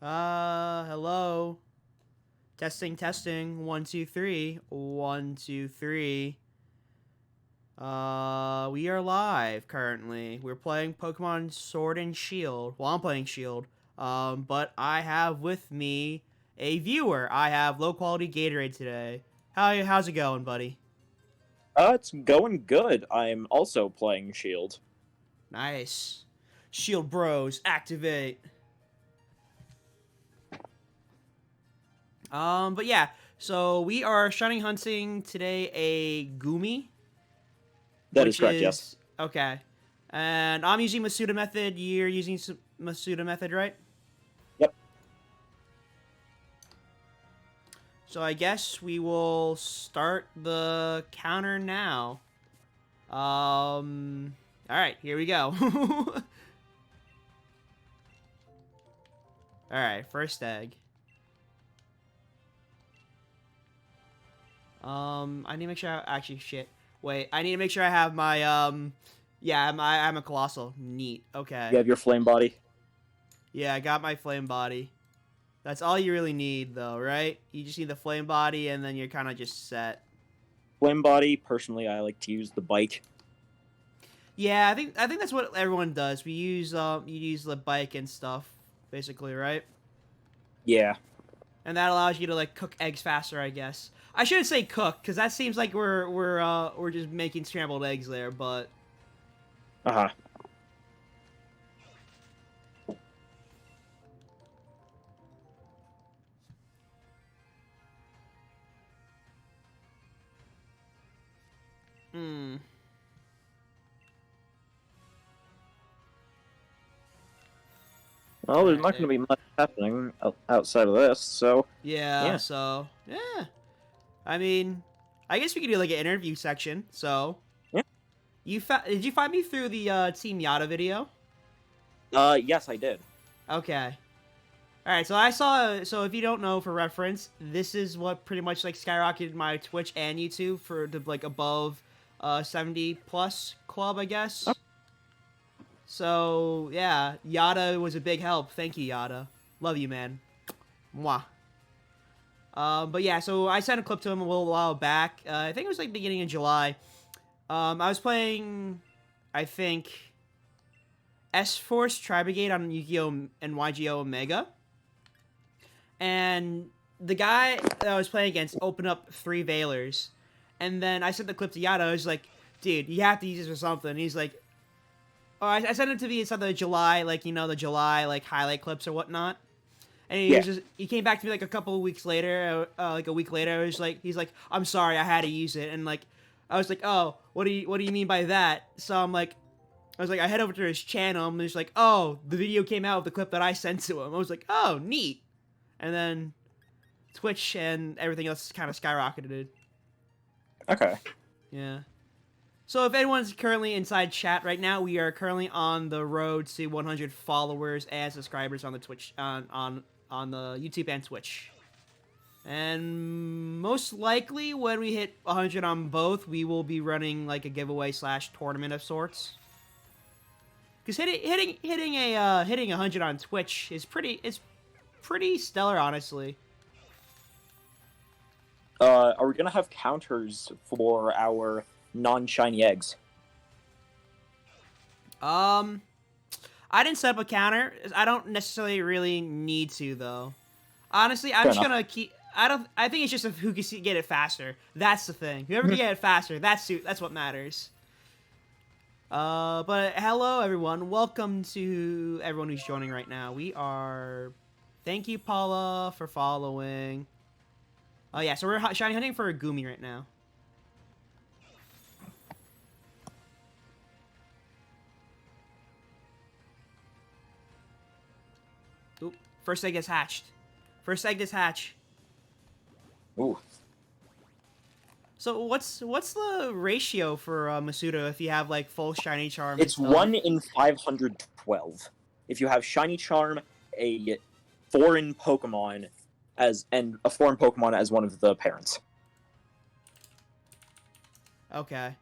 Hello. Testing, testing. 1, 2, 3. 1, 2, 3. We are live currently. We're playing Pokemon Sword and Shield. Well, I'm playing Shield. But I have with me a viewer. I have low quality Gatorade today. How's it going, buddy? It's going good. I'm also playing Shield. Nice. Shield Bros, activate. But yeah, so we are shiny hunting today a Goomy. That is correct, yes. Okay. And I'm using Masuda method. You're using Masuda method, right? Yep. So I guess we will start the counter now. All right, here we go. All right, first egg. I need to make sure actually, shit. Wait, I need to make sure I have my, yeah, I'm a Colossal. Neat. Okay. You have your flame body. Yeah, I got my flame body. That's all you really need, though, right? You just need the flame body, and then you're kind of just set. Flame body, personally, I like to use the bike. Yeah, I think that's what everyone does. You use the bike and stuff, basically, right? Yeah. And that allows you to like cook eggs faster, I guess. I shouldn't say cook, because that seems like we're just making scrambled eggs there, but Uh-huh. hmm. Well, there's Alright, not going to be much happening outside of this, so... yeah, Yeah. so yeah. I mean, I guess we could do like an interview section. So, Yeah. Did you find me through the Team Yada video? Yes, I did. Okay. Alright, so I saw, so if you don't know, for reference, this is what pretty much like skyrocketed my Twitch and YouTube for the like above 70 plus club, I guess. Oh. So yeah, Yada was a big help. Thank you, Yada. Love you, man. Mwah. But yeah, so I sent a clip to him a little while back. I think it was like beginning of July. I was playing, I think, S-Force Tri-Brigade on Yu-Gi-Oh! And YGO Omega. And the guy that I was playing against opened up 3 Veilers. And then I sent the clip to Yada. I was like, dude, you have to use this for something. And he's like, oh, I sent it to me. It's on the July, like, you know, the July, like, highlight clips or whatnot. And he came back to me like a couple of weeks later, like a week later. He's like, I'm sorry, I had to use it. And like, I was like, oh, what do you mean by that? So I head over to his channel, and he's like, oh, the video came out with the clip that I sent to him. I was like, oh, neat. And then Twitch and everything else kind of skyrocketed. Okay. Yeah. So if anyone's currently inside chat right now, we are currently on the road to 100 followers and subscribers on the Twitch, on the YouTube and Twitch. And most likely when we hit 100 on both, we will be running like a giveaway / tournament of sorts. Because hitting 100 on Twitch is pretty stellar, honestly. Are we going to have counters for our non-shiny eggs? I didn't set up a counter. I don't necessarily really need to, though. Honestly, I'm just gonna keep. I think it's just who can get it faster. That's the thing. Whoever can get it faster, that's what matters. But hello everyone. Welcome to everyone who's joining right now. Thank you, Paula, for following. Oh yeah, so we're shiny hunting for a Goomy right now. Oop, first egg is hatched. First egg is hatched. Ooh. So what's the ratio for Masuda if you have like full shiny charm? It's 1 in 512. If you have shiny charm, a foreign Pokemon as one of the parents. Okay.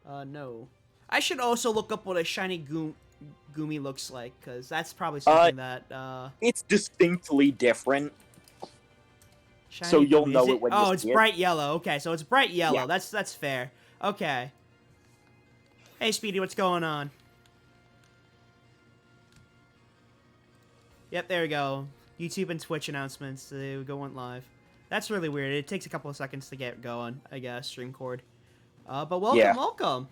No. I should also look up what a shiny Goomy looks like, because that's probably something that It's distinctly different, so shiny you'll Goomy. Is know it? it when Oh, you it's see it. bright yellow. Okay, so it's bright yellow. Yeah. That's fair. Okay. Hey, Speedy, what's going on? Yep, there we go. YouTube and Twitch announcements. They go on live. That's really weird. It takes a couple of seconds to get going, I guess, stream cord. But welcome, Yeah. welcome.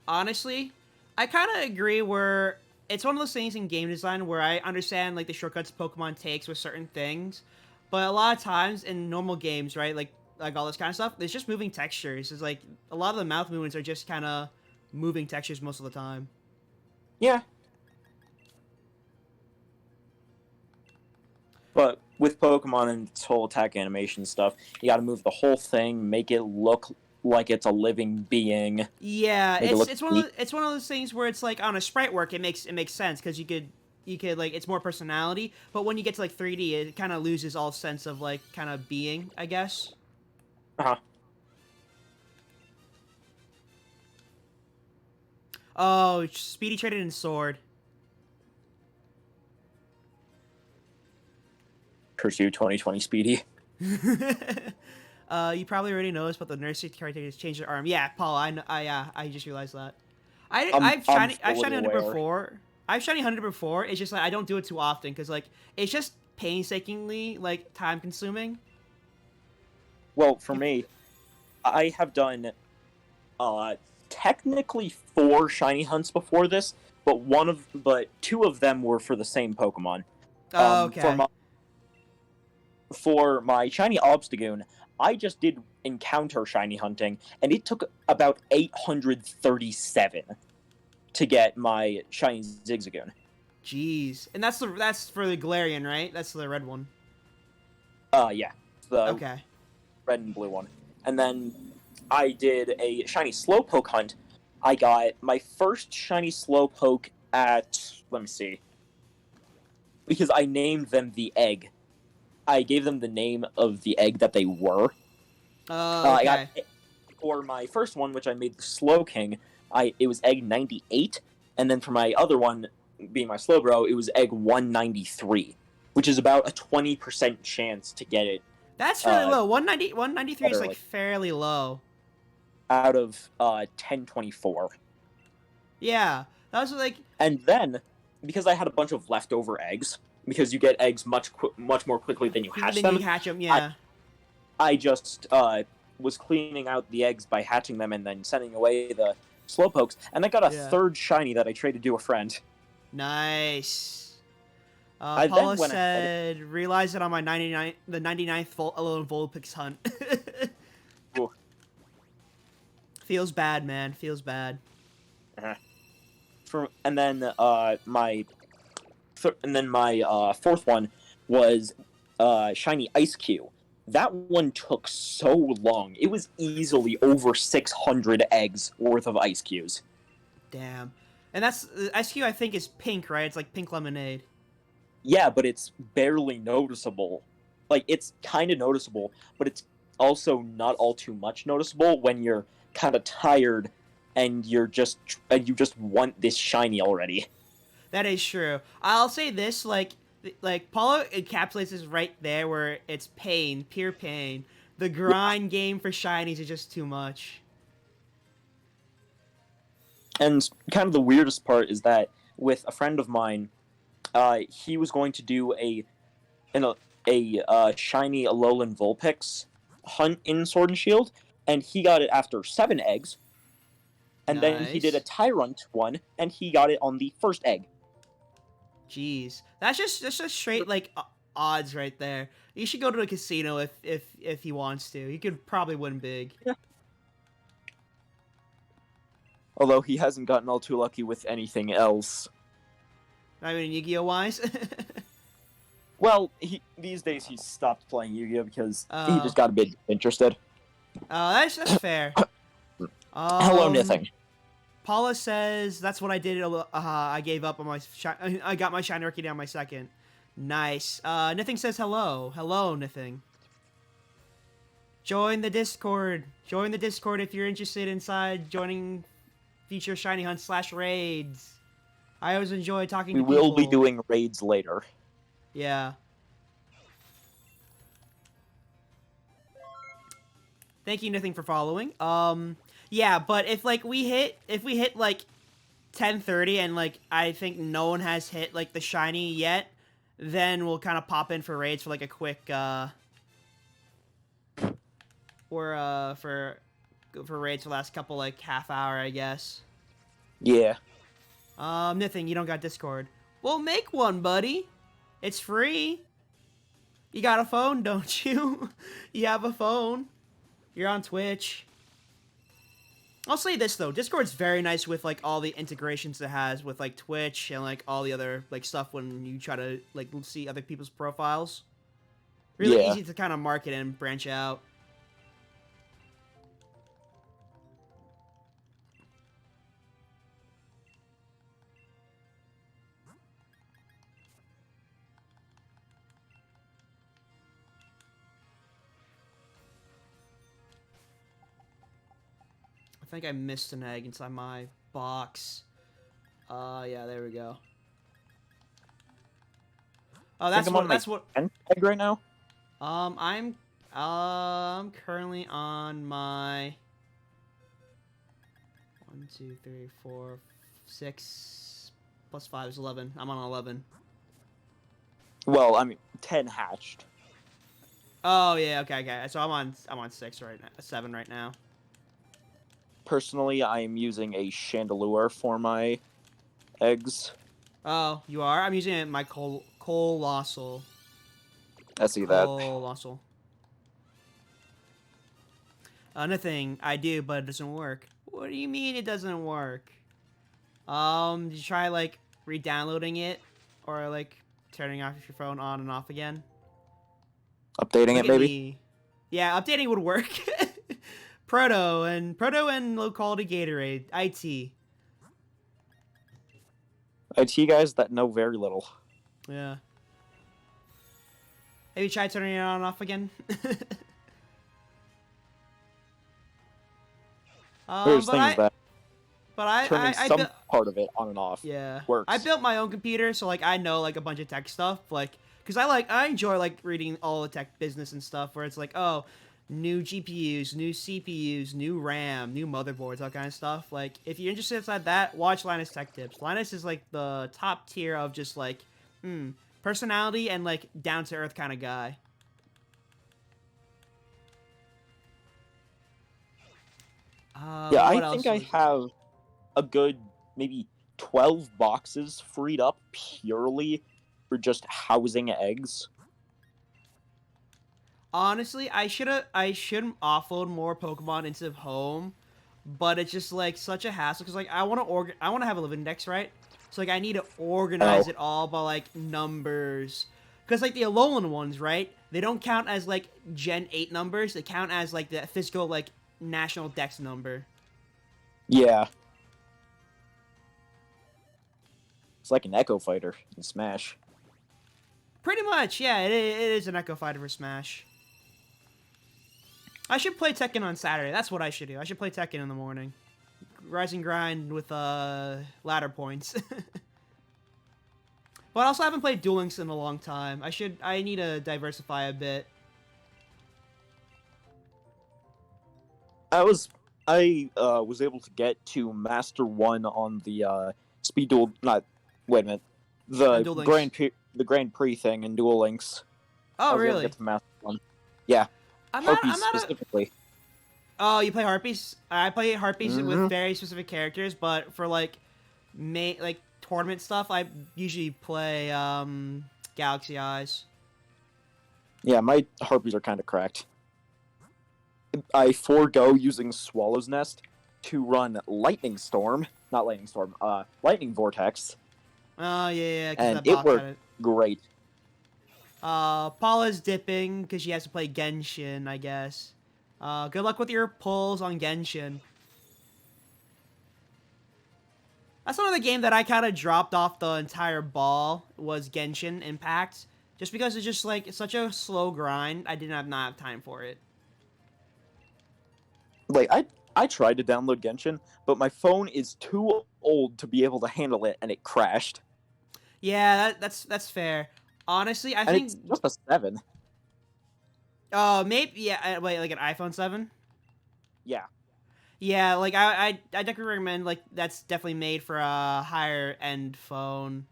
Honestly, I kind of agree where it's one of those things in game design where I understand like the shortcuts Pokemon takes with certain things, but a lot of times in normal games, right, like all this kind of stuff, it's just moving textures. It's like a lot of the mouth movements are just kind of moving textures most of the time. Yeah. But with Pokemon and its whole attack animation stuff, you gotta move the whole thing, make it look like it's a living being. Yeah, Make it look it's one of those things where it's like on a sprite work it makes sense because you could like it's more personality, but when you get to like 3D it kind of loses all sense of like kind of being, I guess. Uh-huh. Oh, Speedy traded in Sword. Curse you, 2020 Speedy. You probably already noticed, but the nursery character has changed their arm. Yeah, Paul, I just realized that. I've I'm shiny fully hunted aware. before. I've shiny hunted before. It's just like I don't do it too often because like it's just painstakingly like time consuming. Well, for me, I have done technically 4 shiny hunts before this, but 2 of them were for the same Pokemon. Oh, okay. For my shiny Obstagoon, I just did encounter shiny hunting, and it took about 837 to get my shiny Zigzagoon. Jeez, and that's for the Galarian, right? That's the red one. Yeah, the Okay. red and blue one. And then I did a shiny Slowpoke hunt. I got my first shiny Slowpoke at, let me see, because I named them the egg. I gave them the name of the egg that they were. Okay. I got, for my first one, which I made the Slow King, it was egg 98, and then for my other one, being my Slowbro, it was egg 193, which is about a 20% chance to get it. That's really low. 193 is like Literally. fairly low. Out of 1024. Yeah, that was like. And then, because I had a bunch of leftover eggs, because you get eggs much more quickly than you hatch Then them, you hatch them, yeah. I just was cleaning out the eggs by hatching them and then sending away the Slowpokes, and I got a third shiny that I traded to a friend. Nice. I Paula then went said, realize it on my 99th alone Vulpix hunt. Ooh. Feels bad, man. Feels bad. And then my fourth one was shiny Ice Cube. That one took so long. It was easily over 600 eggs worth of Ice Cubes. Damn. And that's Ice Cube. I think is pink, right? It's like pink lemonade. Yeah, but it's barely noticeable. Like, it's kind of noticeable, but it's also not all too much noticeable when you're kind of tired and you just want this shiny already. That is true. I'll say this, like Paulo encapsulates this right there where it's pain, pure pain. The grind game for shinies is just too much. And kind of the weirdest part is that with a friend of mine, he was going to do a shiny Alolan Vulpix hunt in Sword and Shield, and he got it after 7 eggs. And then he did a Tyrant one, and he got it on the first egg. Jeez, that's just straight like odds right there. You should go to a casino if he wants to. He could probably win big. Yeah. Although he hasn't gotten all too lucky with anything else. I mean, Yu-Gi-Oh wise. Well, these days he's stopped playing Yu-Gi-Oh because he just got a bit interested. That's fair. Hello, Nithing. Paula says that's what I did. I gave up on my. I got my shiny Orchidea on my second. Nice. Nithing says hello. Hello, Nithing. Join the Discord. Join the Discord if you're interested inside joining future shiny hunts / raids. I always enjoy talking We to people. will be doing raids later. Yeah. Thank you, nothing for following. Yeah, but if like we hit like 10:30 and like I think no one has hit like the shiny yet, then we'll kind of pop in for raids for like a quick for raids for the last couple like half hour, I guess. Yeah. Nothing. You don't got Discord. Well, make one, buddy. It's free. You got a phone, don't you? You have a phone. You're on Twitch. I'll say this though, Discord's very nice with like all the integrations it has with like Twitch and like all the other like stuff when you try to like see other people's profiles. Really Yeah. easy to kind of market and branch out. I think I missed an egg inside my box. Yeah, there we go. Oh, that's what. That's what. Egg right now. I'm currently on my 1, 2, 3, 4, 6 plus 5 is 11. I'm on 11. Well, I mean, 10 hatched. Oh yeah, okay. So I'm on 6 right now, 7 right now. Personally, I am using a chandelier for my eggs. Oh, you are? I'm using my colossal. I see that. Colossal. Another thing I do, but it doesn't work. What do you mean it doesn't work? Did you try like re-downloading it or like turning off your phone on and off again? Updating it, maybe. Yeah, updating would work. Proto and low quality Gatorade. IT. IT guys that know very little. Yeah. Have you tried turning it on and off again? There's things that turning some built part of it on and off works. I built my own computer, so like I know like a bunch of tech stuff, like because I enjoy like reading all the tech business and stuff where it's like, oh, new GPUs, new CPUs, new RAM, new motherboards, all kind of stuff. Like if you're interested inside that, watch Linus Tech Tips. Linus is like the top tier of just like personality and like down to earth kind of guy. Yeah, I think I have a good maybe 12 boxes freed up purely for just housing eggs. Honestly, I should offload more Pokemon into home, but it's just like such a hassle because like I want to have a live index, right? So like I need to organize it all by like numbers. Because like the Alolan ones, right? They don't count as like Gen 8 numbers. They count as like the physical like national dex number. Yeah. It's like an Echo Fighter in Smash. Pretty much, yeah. It is an Echo Fighter for Smash. I should play Tekken on Saturday. That's what I should do. I should play Tekken in the morning. Rise and grind with ladder points. But I also haven't played Duel Links in a long time. I need to diversify a bit. I was able to get to Master 1 on the Speed Duel. Wait a minute. The Grand Prix thing in Duel Links. Oh, really? I was able to get to Master 1. Yeah. Harpies specifically. Oh, you play Harpies? I play Harpies with very specific characters, but for like tournament stuff, I usually play Galaxy Eyes. Yeah, my Harpies are kind of cracked. I forego using Swallow's Nest to run Lightning Vortex. Oh yeah, and it worked great. Paula's dipping because she has to play Genshin, I guess. Good luck with your pulls on Genshin. That's another game that I kind of dropped off the entire ball, was Genshin Impact. Just because it's just like such a slow grind, I did not have time for it. Like I tried to download Genshin, but my phone is too old to be able to handle it, and it crashed. Yeah, that's fair. Honestly, I And it's think. just a 7. Oh, maybe yeah. Wait, like an iPhone 7. Yeah, Yeah, like I definitely recommend like that's definitely made for a higher end phone.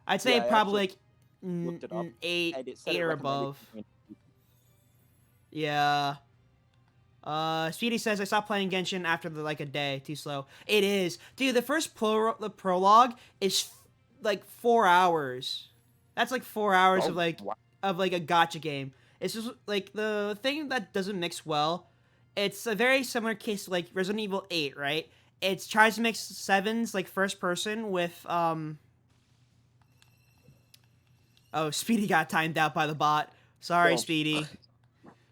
I'd say yeah. I probably actually like looked it up, eight and it said eight it or recommended above. between. Yeah. Speedy says I stopped playing Genshin after like a day. Too slow. It is, dude. The first the prologue is like 4 hours. That's like 4 hours Oh, wow. of like a gotcha game. It's just like the thing that doesn't mix well. It's a very similar case to like Resident Evil 8, right? It tries to mix sevens like first person with Oh, Speedy got timed out by the bot. Sorry, Well, Speedy.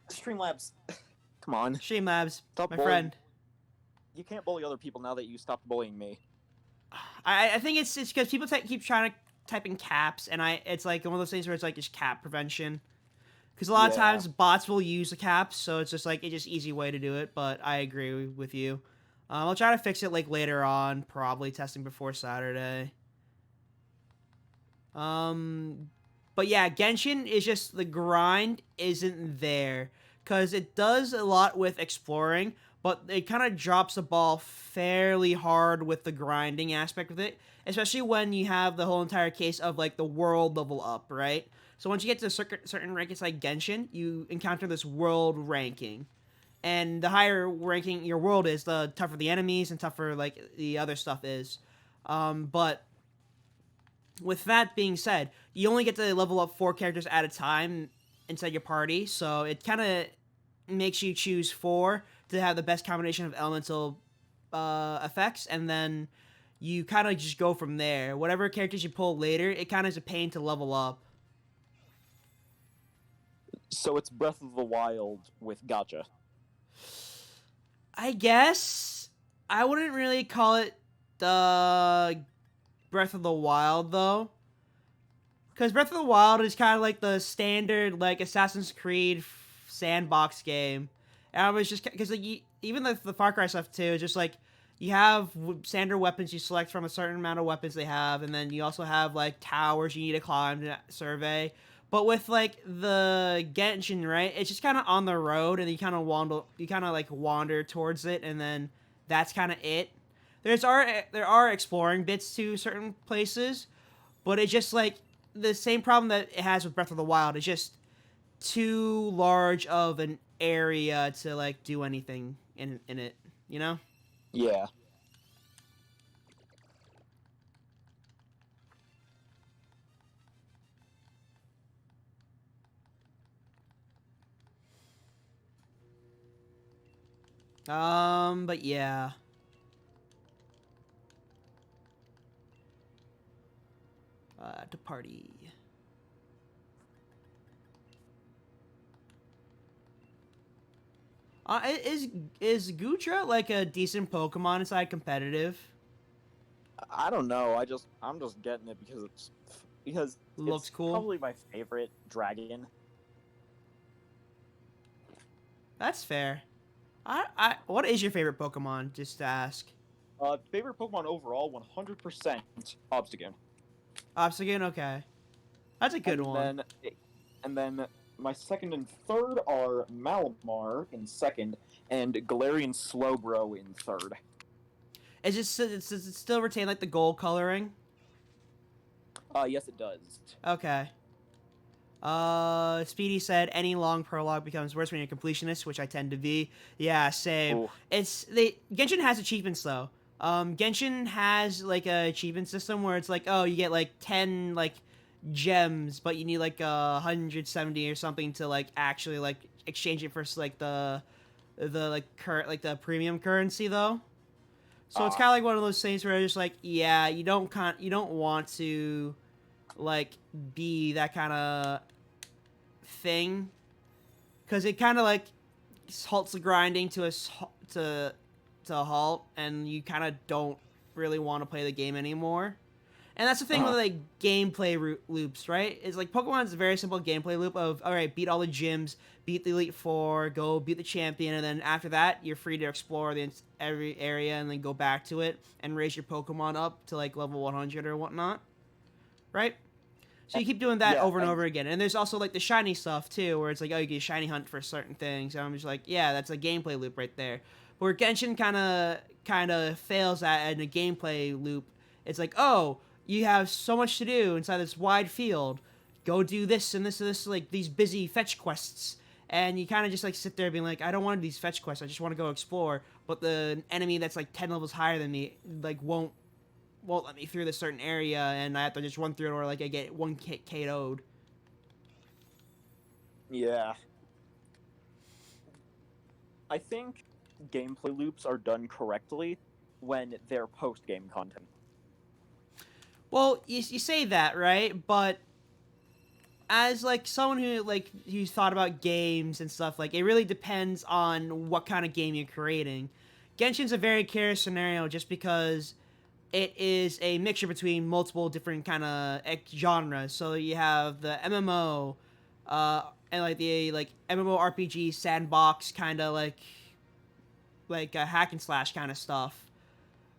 Streamlabs, come on, Streamlabs, stop my bullying. friend. You can't bully other people now that you stopped bullying me. I think it's because people keep trying to type in caps, and it's like one of those things where it's like just cap prevention. Because a lot of Yeah. times bots will use the caps, so it's just like it's just easy way to do it. But I agree with you. I'll try to fix it like later on, probably testing before Saturday. Um, but yeah, Genshin is just the grind isn't there because it does a lot with exploring, but it kind of drops the ball fairly hard with the grinding aspect of it, especially when you have the whole entire case of like the world level up, right? So once you get to certain rankings like Genshin, you encounter this world ranking. And the higher ranking your world is, the tougher the enemies and tougher like the other stuff is. But with that being said, you only get to level up 4 characters at a time inside your party, so it kind of makes you choose 4 to have the best combination of elemental effects, and then you kind of just go from there. Whatever characters you pull later, it kind of is a pain to level up. So it's Breath of the Wild with gotcha. I guess I wouldn't really call it the Breath of the Wild though. Because Breath of the Wild is kind of like the standard like Assassin's Creed sandbox game. And I was just because like, even the Far Cry stuff too, just like you have standard weapons you select from a certain amount of weapons they have, and then you also have like towers you need to climb to survey. But with like the Genshin, right, it's just kind of on the road, and you kind of like wander towards it, and then that's kind of it. There are exploring bits to certain places, but it's just like the same problem that it has with Breath of the Wild. It's just too large of an area to like do anything in it, you know? Yeah. But yeah. To party. Is Gutra like a decent Pokemon inside competitive? I don't know. I'm just getting it because Looks it's cool. probably my favorite dragon. That's fair. I what is your favorite Pokemon? Just to ask. Favorite Pokemon overall, 100% Obstagoon. Obsidian, okay. That's a good And one. then and then my second and third are Malamar in second and Galarian Slowbro in third. Does it still retain like the gold coloring? Yes, it does. Okay. Speedy said any long prologue becomes worse when you're a completionist, which I tend to be. Yeah, same. Ooh. Genshin has achievements though. Genshin has like a achievement system where it's like, oh, you get like 10 like gems, but you need like 170 or something to like actually like exchange it for like the like like the premium currency though. So it's kind of like one of those things where it's just like, yeah, you don't want to like be that kind of thing because it kind of like halts the grinding to a halt, and you kind of don't really want to play the game anymore. And that's the thing with like gameplay loops, right? It's like Pokemon's a very simple gameplay loop of, all right, beat all the gyms, beat the Elite Four, go beat the champion, and then after that, you're free to explore every area and then go back to it and raise your Pokemon up to like level 100 or whatnot, right? So you keep doing that over and over again. And there's also like the shiny stuff too, where it's like, oh, you get a shiny hunt for certain things. And I'm just like, yeah, that's a gameplay loop right there. But where Genshin kind of fails at in a gameplay loop, it's like, oh, you have so much to do inside this wide field. Go do this and this and this, like these busy fetch quests. And you kind of just like sit there being like, I don't want these fetch quests. I just want to go explore. But the enemy that's like 10 levels higher than me, like won't let me through this certain area, and I have to just run through it, or like I get one KO'd. Yeah. I think gameplay loops are done correctly when they're post-game content. Well, you say that, right? But as like someone who's thought about games and stuff, like it really depends on what kind of game you're creating. Genshin's a very curious scenario just because it is a mixture between multiple different kind of genres. So you have the MMO, and like the MMORPG sandbox kind of like a hack and slash kind of stuff.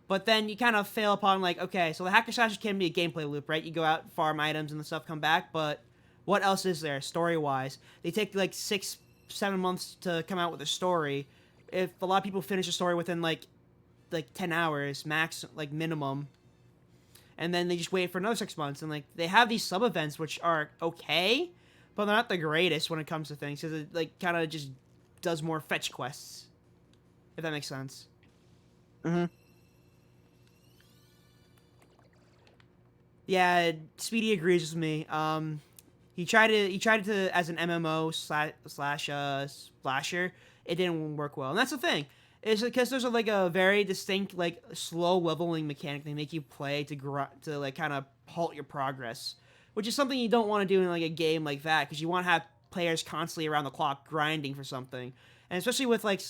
But then you kind of fail upon like, okay, so the hack and slash can be a gameplay loop, right? You go out, farm items and the stuff, come back, but what else is there story-wise? They take like 6-7 months to come out with a story. If a lot of people finish a story within like 10 hours max, like minimum, and then they just wait for another 6 months, and like they have these sub events which are okay, but they're not the greatest when it comes to things, because it like kind of just does more fetch quests, if that makes sense. Yeah, Speedy agrees with me. He tried to as an MMO slash splasher. It didn't work well, and that's the thing. Is because there's like a very distinct like slow leveling mechanic they make you play to like kind of halt your progress, which is something you don't want to do in like a game like that, because you want to have players constantly around the clock grinding for something, and especially with like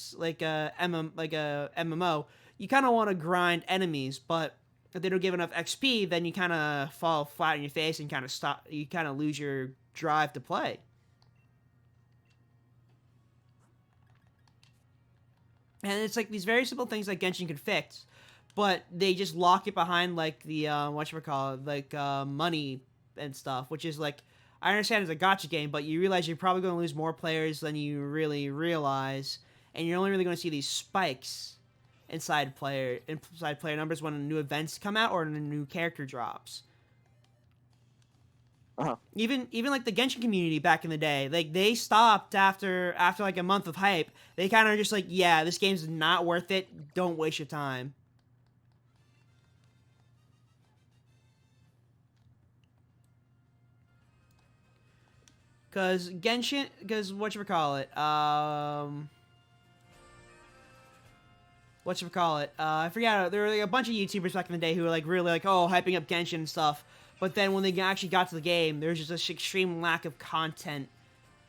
a MMO, you kind of want to grind enemies, but if they don't give enough XP, then you kind of fall flat on your face and kind of stop. You kind of lose your drive to play. And it's like these very simple things that Genshin can fix, but they just lock it behind like the money and stuff, which is like, I understand it's a gacha game, but you realize you're probably going to lose more players than you really realize, and you're only really going to see these spikes inside player numbers when new events come out or a new character drops. Even like the Genshin community back in the day, like they stopped after like a month of hype. They kind of just like, yeah, this game's not worth it. Don't waste your time. Cause whatchamacallit, I forgot, there were like a bunch of YouTubers back in the day who were like really like, oh, hyping up Genshin and stuff. But then when they actually got to the game, there's just this extreme lack of content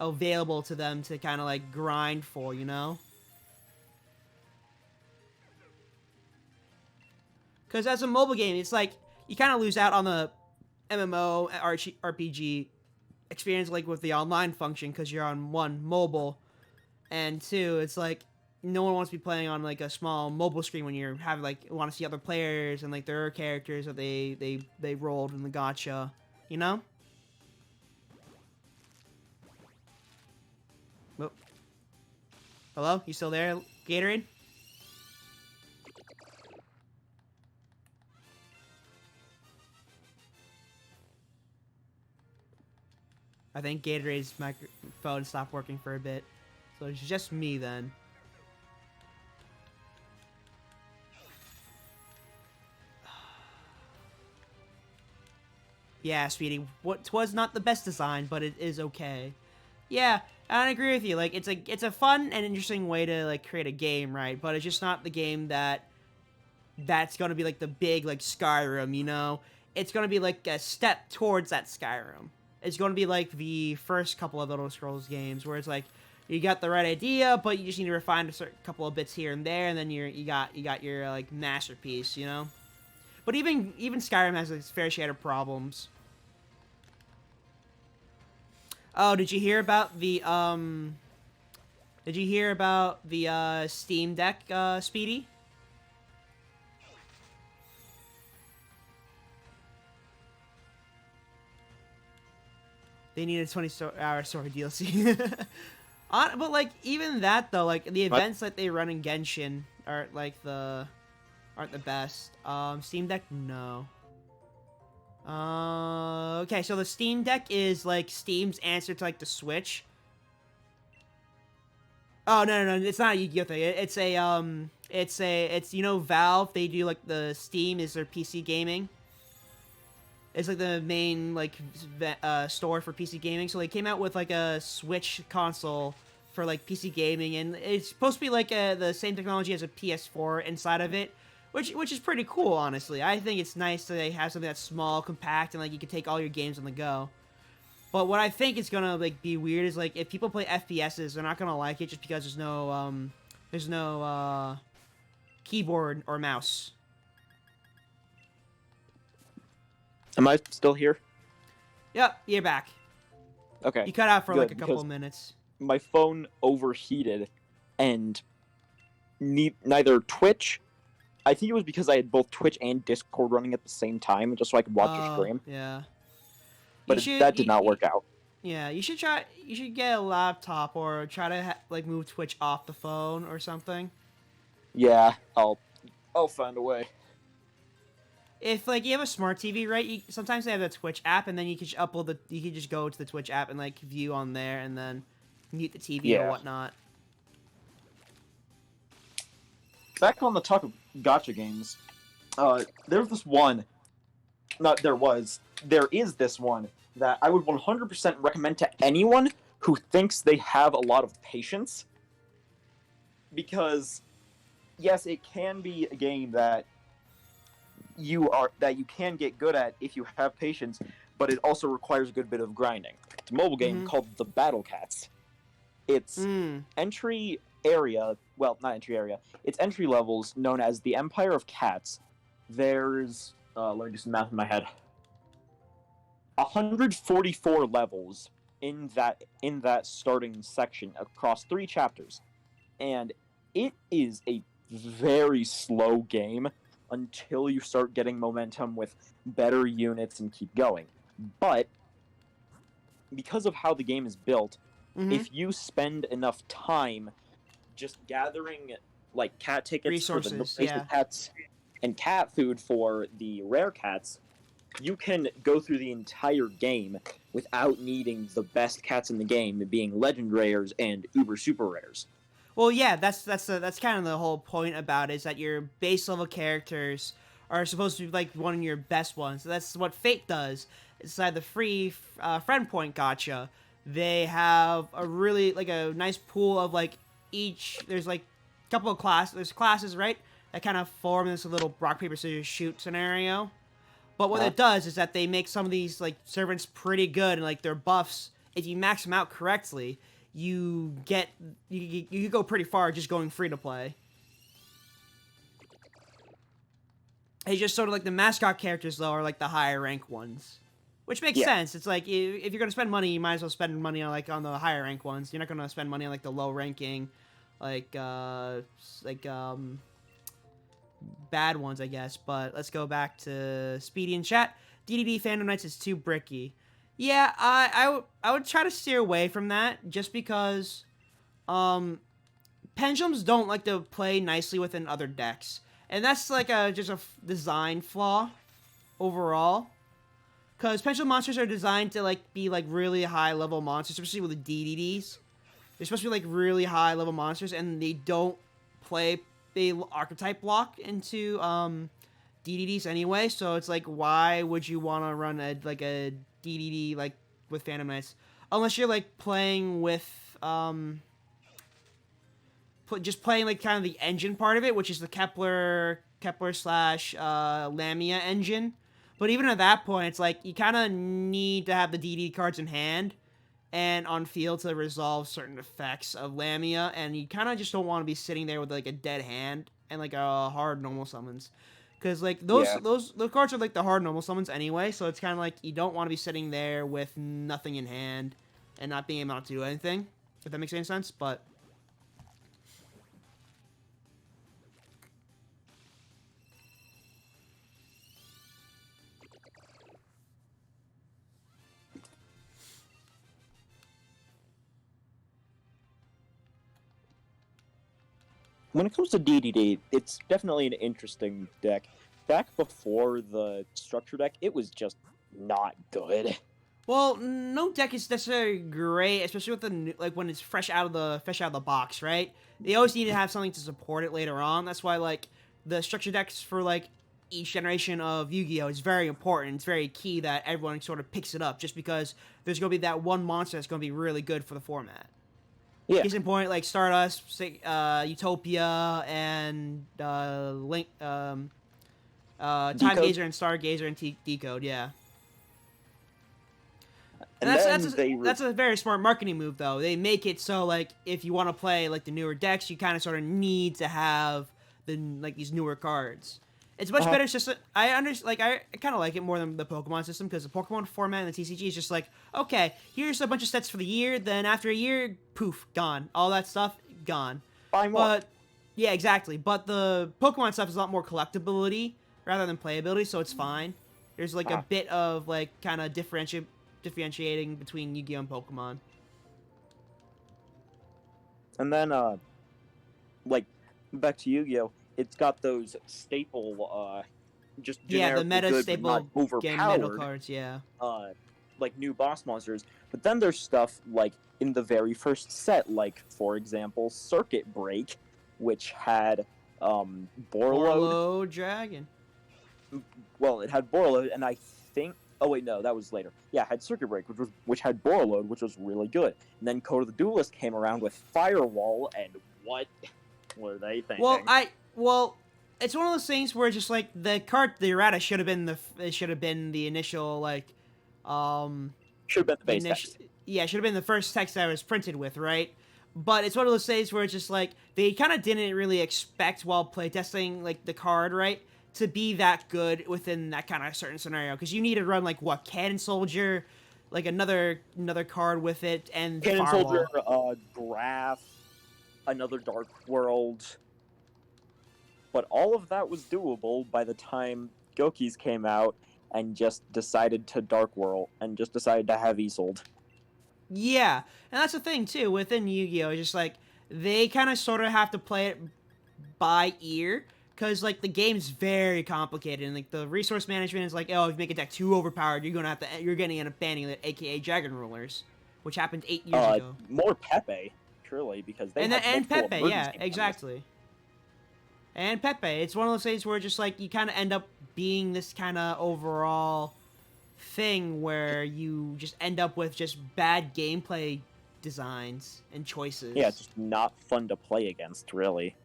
available to them to kind of like grind for, you know? Because as a mobile game, it's like you kind of lose out on the MMO RPG experience, like with the online function, because you're on one, mobile, and two, it's like no one wants to be playing on like a small mobile screen when you're having like want to see other players and like their characters that they rolled in the gacha, you know? Whoop. Hello? You still there, Gatorade? I think Gatorade's microphone stopped working for a bit, so it's just me then. Yeah, Speedy, what was not the best design, but it is okay. Yeah, I agree with you. Like, it's a fun and interesting way to like create a game, right? But it's just not the game that's gonna be like the big like Skyrim, you know? It's gonna be like a step towards that Skyrim. It's gonna be like the first couple of Elder Scrolls games, where it's like you got the right idea, but you just need to refine a certain couple of bits here and there, and then you got your like masterpiece, you know? But even Skyrim has its fair share of problems. Oh, did you hear about the Steam Deck, Speedy? They needed 20-hour story DLC. But like even that though, like the events that they run in Genshin aren't the best. Steam Deck, no. Okay, so the Steam Deck is like Steam's answer to like the Switch. Oh no, it's not a Yu-Gi-Oh thing. It's Valve. They do like the Steam is their PC gaming. It's like the main like store for PC gaming. So they came out with like a Switch console for like PC gaming, and it's supposed to be like the same technology as a PS4 inside of it, which is pretty cool, honestly. I think it's nice that they have something that's small, compact, and like you can take all your games on the go. But what I think is gonna like be weird is like if people play FPSs, they're not gonna like it just because there's no keyboard or mouse. Am I still here? Yep, you're back. Okay. You cut out for Good, like a couple minutes. My phone overheated, and neither Twitch. I think it was because I had both Twitch and Discord running at the same time, just so I could watch your stream. Yeah. But that did not work out. Yeah, you should try. You should get a laptop or try to like move Twitch off the phone or something. Yeah, I'll find a way. If like you have a smart TV, right? Sometimes they have the Twitch app, and then you can just You can just go to the Twitch app and like view on there, and then mute the TV or whatnot. Back on the talk of gacha games, there's this one. There is this one that I would 100% recommend to anyone who thinks they have a lot of patience. Because, yes, it can be a game that you can get good at if you have patience, but it also requires a good bit of grinding. It's a mobile game called The Battle Cats. It's entry area, well, not entry area, it's entry levels known as the Empire of Cats. There's, let me do some math in my head, 144 levels in that starting section across 3 chapters. And it is a very slow game until you start getting momentum with better units and keep going. But because of how the game is built, if you spend enough time just gathering like cat tickets resources, for the basic cats and cat food for the rare cats, you can go through the entire game without needing the best cats in the game being legend rares and uber super rares. Well, yeah, that's kind of the whole point about it, is that your base level characters are supposed to be like one of your best ones. So that's what Fate does. Inside the free friend point gacha, they have a really like a nice pool of like each. There's like a couple of classes, right, that kind of form this little rock paper scissors shoot scenario. But what it does is that they make some of these like servants pretty good, and like their buffs, if you max them out correctly, you go pretty far just going free to play. It's just sort of like the mascot characters though are like the higher rank ones, which makes sense. It's like if you're gonna spend money, you might as well spend money on the higher rank ones. You're not gonna spend money on like the low ranking, bad ones, I guess. But let's go back to Speedy in chat. DDD Fandom Nights is too bricky. Yeah, I would try to steer away from that just because pendulums don't like to play nicely within other decks. And that's like just a design flaw overall. Because pendulum monsters are designed to like be like really high level monsters, especially with the DDDs. They're supposed to be like really high level monsters, and they don't play, they archetype block into DDDs anyway. So it's like, why would you want to run a DDD like with Phantom Knights, unless you're like playing with just playing like kind of the engine part of it, which is the Kepler slash Lamia engine. But even at that point, it's like you kind of need to have the DD cards in hand and on field to resolve certain effects of Lamia, and you kind of just don't want to be sitting there with like a dead hand and like a hard normal summons. Because like Yeah. those cards are like the hard normal summons anyway, so it's kind of like you don't want to be sitting there with nothing in hand and not being able to do anything. If that makes any sense, but. When it comes to DDD, it's definitely an interesting deck. Back before the structure deck, it was just not good. Well, no deck is necessarily great, especially with the like when it's fresh out of the box, right? They always need to have something to support it later on. That's why like the structure decks for like each generation of Yu-Gi-Oh is very important. It's very key that everyone sort of picks it up, just because there's gonna be that one monster that's gonna be really good for the format. Yeah. Case in point, like Stardust, Utopia, and Link, Time Decode? Gazer and Stargazer and Decode, yeah. And And that's a very smart marketing move, though. They make it so like if you want to play like the newer decks, you kind of sort of need to have these newer cards. It's much better. It's just I kind of like it more than the Pokemon system, because the Pokemon format and the TCG is just like, okay, here's a bunch of sets for the year. Then after a year, poof, gone. All that stuff gone. buy more. But yeah, exactly. But the Pokemon stuff is a lot more collectability rather than playability, so it's fine. There's like a bit of like kind of differentiating between Yu-Gi-Oh and Pokemon. And then, like, back to Yu-Gi-Oh, it's got those staple, just Yeah, the generically meta good, staple but not game metal overpowered, cards. Yeah. like new boss monsters. But then there's stuff like in the very first set, like for example, Circuit Break, which had Borreload. Borreload Dragon. Well, it had Borreload, and I think. Oh wait, no, that was later. Yeah, it had Circuit Break, which had Borreload, which was really good. And then Code of the Duelist came around with Firewall, and what were they thinking? Well, it's one of those things where just like the errata should have been the initial like, should have been the base text. Yeah, should have been the first text that was printed with, right? But it's one of those things where it's just like they kind of didn't really expect while playtesting like the card, right, to be that good within that kind of certain scenario, because you need to run like what, Cannon Soldier, like another card with it, and Cannon Firewall. Soldier, Graph, another Dark World. But all of that was doable by the time Gokis came out and just decided to Dark World and just decided to have Isolde. Yeah, and that's the thing too within Yu-Gi-Oh. Just like they kind of sort of have to play it by ear, because like the game's very complicated, and like the resource management is like, oh, if you make a deck too overpowered, you're gonna end up banning it, aka Dragon Rulers, which happened 8 years ago. More Pepe, truly, because they and Pepe, yeah, exactly. And Pepe, it's one of those things where just like you kind of end up being this kind of overall thing where you just end up with just bad gameplay designs and choices. Yeah, it's just not fun to play against, really.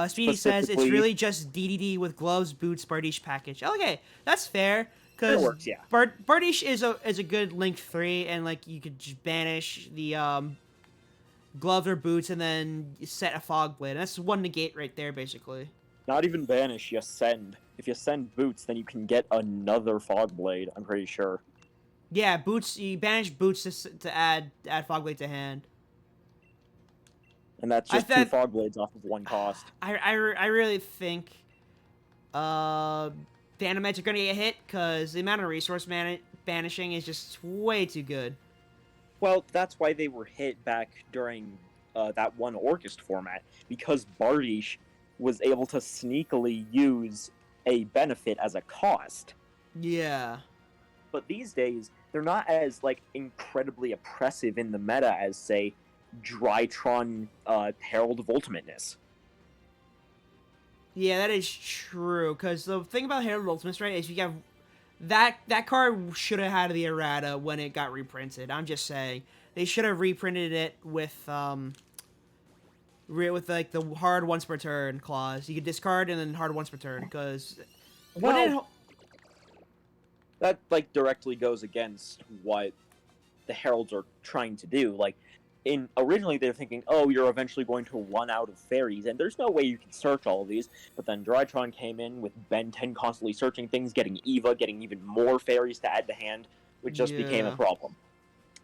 Speedy says it's really just DDD with gloves, boots, Bardiche package. Okay, that's fair. Because yeah. Bardiche is a good Link 3, and like you could just banish the gloves or boots and then set a Fog Blade. That's one negate right there, basically. Not even banish, you send. If you send boots, then you can get another Fog Blade, I'm pretty sure. Yeah, boots. You banish boots to add Fog Blade to hand. And that's just 2 Fog Blades off of 1 cost. I really think Phantomites are going to get hit, because the amount of resource banishing is just way too good. Well, that's why they were hit back during that one Orchest format, because Bardiche was able to sneakily use a benefit as a cost. Yeah. But these days, they're not as, like, incredibly oppressive in the meta as, say, Drytron Herald of Ultimateness. Yeah, that is true, because the thing about Herald of Ultimateness, right, is you have... That card should have had the errata when it got reprinted. I'm just saying. They should have reprinted it with like the hard once per turn clause. You could discard and then hard once per turn, because that like directly goes against what the Heralds are trying to do. Like, originally they're thinking, oh, you're eventually going to run out of fairies, and there's no way you can search all of these. But then Drytron came in with Ben 10 constantly searching things, getting Eva, getting even more fairies to add to hand, which just became a problem.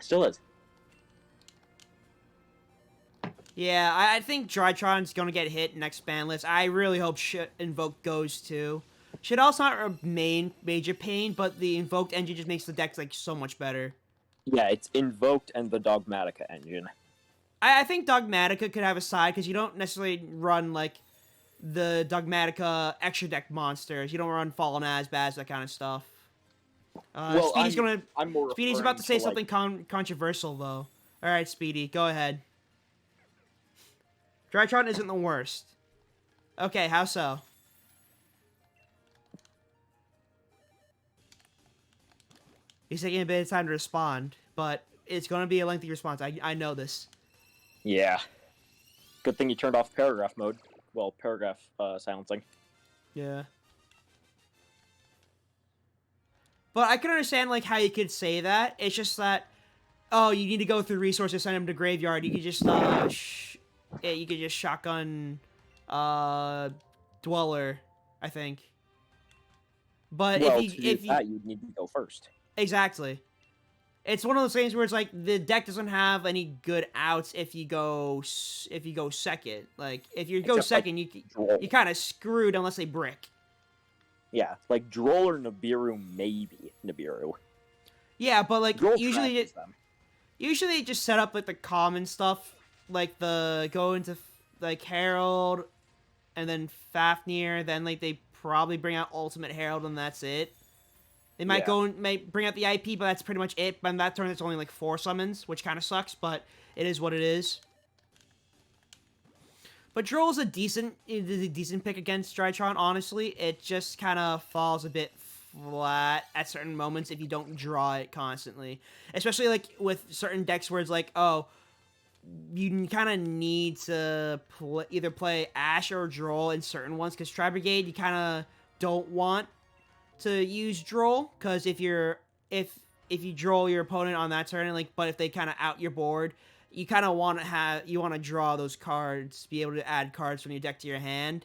Still is. Yeah, I think Drytron's gonna get hit next ban list. I really hope Invoke goes too. Shit also not a major pain, but the Invoked engine just makes the deck like so much better. Yeah, it's Invoked and the Dogmatica engine. I think Dogmatica could have a side because you don't necessarily run like the Dogmatica extra deck monsters. You don't run Fallen Asbaz, that kind of stuff. Well, Speedy's about to say something controversial though. All right, Speedy, go ahead. Drytron isn't the worst. Okay, how so? He's taking a bit of time to respond, but it's going to be a lengthy response. I know this. Yeah. Good thing you turned off paragraph mode. Well, paragraph silencing. Yeah. But I can understand like how you could say that. It's just that, oh, you need to go through resources, send him to graveyard. You could just you could just shotgun Dweller, I think. But well, if you'd need to go first. Exactly. It's one of those things where it's like the deck doesn't have any good outs if you go second. Like if you go second, like, you kind of screwed unless they brick. Yeah, like Droll or Nibiru, maybe Nibiru. Yeah, but like Droll usually just set up like the common stuff, like the go into like Herald, and then Fafnir. Then like they probably bring out Ultimate Herald, and that's it. They might might bring out the IP, but that's pretty much it. But in that turn, it's only like 4 summons, which kind of sucks, but it is what it is. But Droll is a decent pick against Drytron, honestly. It just kind of falls a bit flat at certain moments if you don't draw it constantly. Especially like with certain decks where it's like, oh, you kind of need to either play Ash or Droll in certain ones, because Tri Brigade, you kind of don't want to use Droll, because if you Droll your opponent on that turn, like, but if they kind of out your board, you kind of want to draw those cards, be able to add cards from your deck to your hand.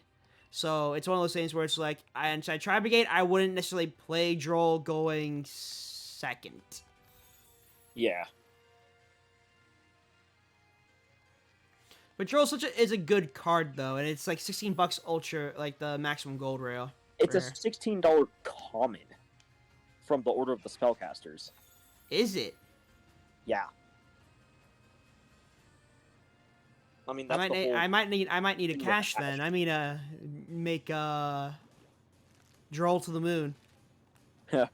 So it's one of those things where it's like, inside Tri Brigade, I wouldn't necessarily play Droll going second. Yeah. But Droll is a good card though, and it's like $16 ultra, like the maximum gold rail. It's a $16 common from the Order of the Spellcasters. Is it? Yeah. I mean, that's I might need a cash then. I mean, make Droll to the moon. Yeah.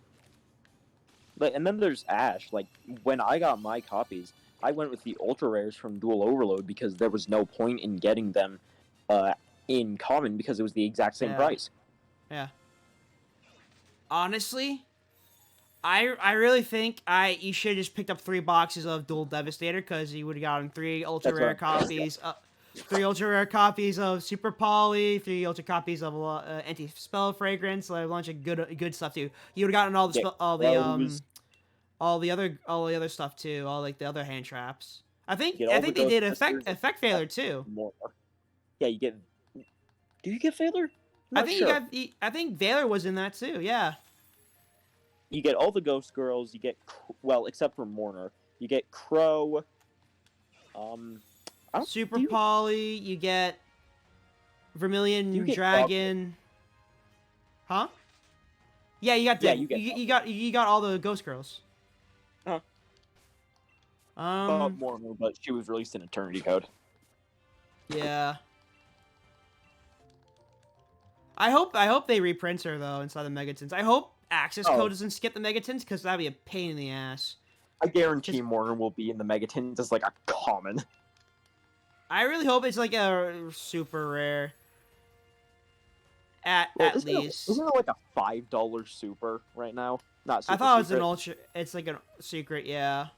And then there's Ash. Like when I got my copies, I went with the ultra rares from Dual Overload because there was no point in getting them in common because it was the exact same price. Yeah. Honestly, I really think you should have just picked up 3 boxes of Dual Devastator, because you would have gotten 3 ultra rare copies. 3 ultra rare copies of Super Poly, 3 ultra copies of Anti Spell Fragrance, like a bunch of good stuff too. You would have gotten all the other stuff too, all like the other hand traps. I think they did effect failure too. More. Yeah, you get. Do you get failure? I think Valor was in that too. Yeah. You get all the Ghost Girls. You get except for Mourner. You get Crow. Super Poly. You get Vermilion Dragon. Huh? Yeah, you got you got all the Ghost Girls. Huh. Mourner, but she was released in Eternity Code. Yeah. I hope they reprint her though inside the Megatons. I hope access code doesn't skip the Megatons, because that'd be a pain in the ass. I guarantee Mourner will be in the Megatons as like a common. I really hope it's like a super rare. At least. Isn't it like a $5 super right now? Not super. I thought it was an ultra. It's like a secret, yeah.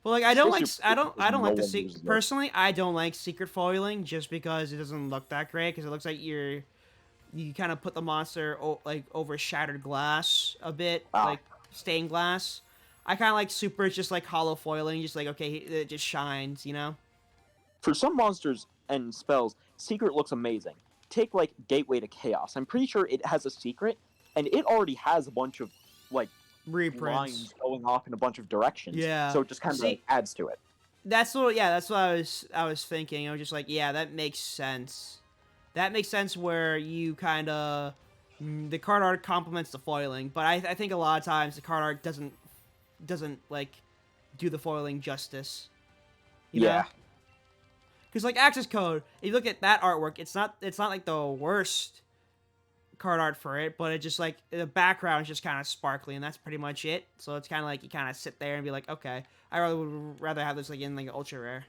But like I don't like the secret. Personally, I don't like secret foiling just because it doesn't look that great, because it looks like you kind of put the monster like over shattered glass a bit, like stained glass. I kind of like super. It's just like hollow foiling, just like okay, it just shines, you know. For some monsters and spells, secret looks amazing. Take like Gateway to Chaos. I'm pretty sure it has a secret, and it already has a bunch of like lines Reprints. going off in a bunch of directions. Yeah. So it just kind of See, adds to it. that's what. Yeah, that's what I was thinking. I was just like, yeah, that makes sense. That makes sense where you kind of the card art complements the foiling, but I think a lot of times the card art doesn't like do the foiling justice. You know? Because like Access Code, if you look at that artwork, it's not like the worst card art for it, but it just like the background is just kind of sparkly, and that's pretty much it. So it's kind of like you kind of sit there and be like, okay, I really would rather have this like in like ultra rare.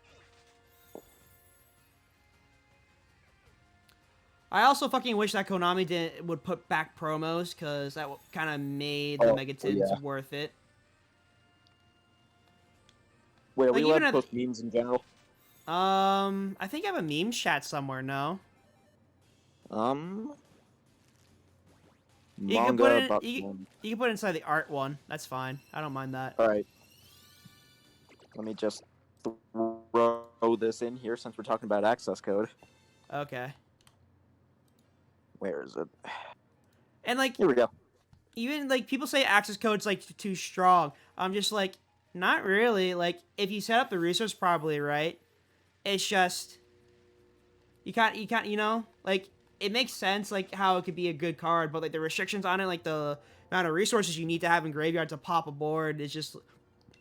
I also fucking wish that Konami would put back promos, because that kind of made the Megatins worth it. Wait, are Like, we allowed even to at post memes in general? I think I have a meme chat somewhere. No, you can put Manga it. about You can put it inside the art one. That's fine. I don't mind that. Alright. Let me just throw this in here since we're talking about access code. Okay. Where is it? And like, Here we go. even like people say access code's like too strong. I'm just like, not really. Like, if you set up the resource properly, right? It's just you know, like it makes sense like how it could be a good card, but like the restrictions on it, like the amount of resources you need to have in graveyard to pop a board is just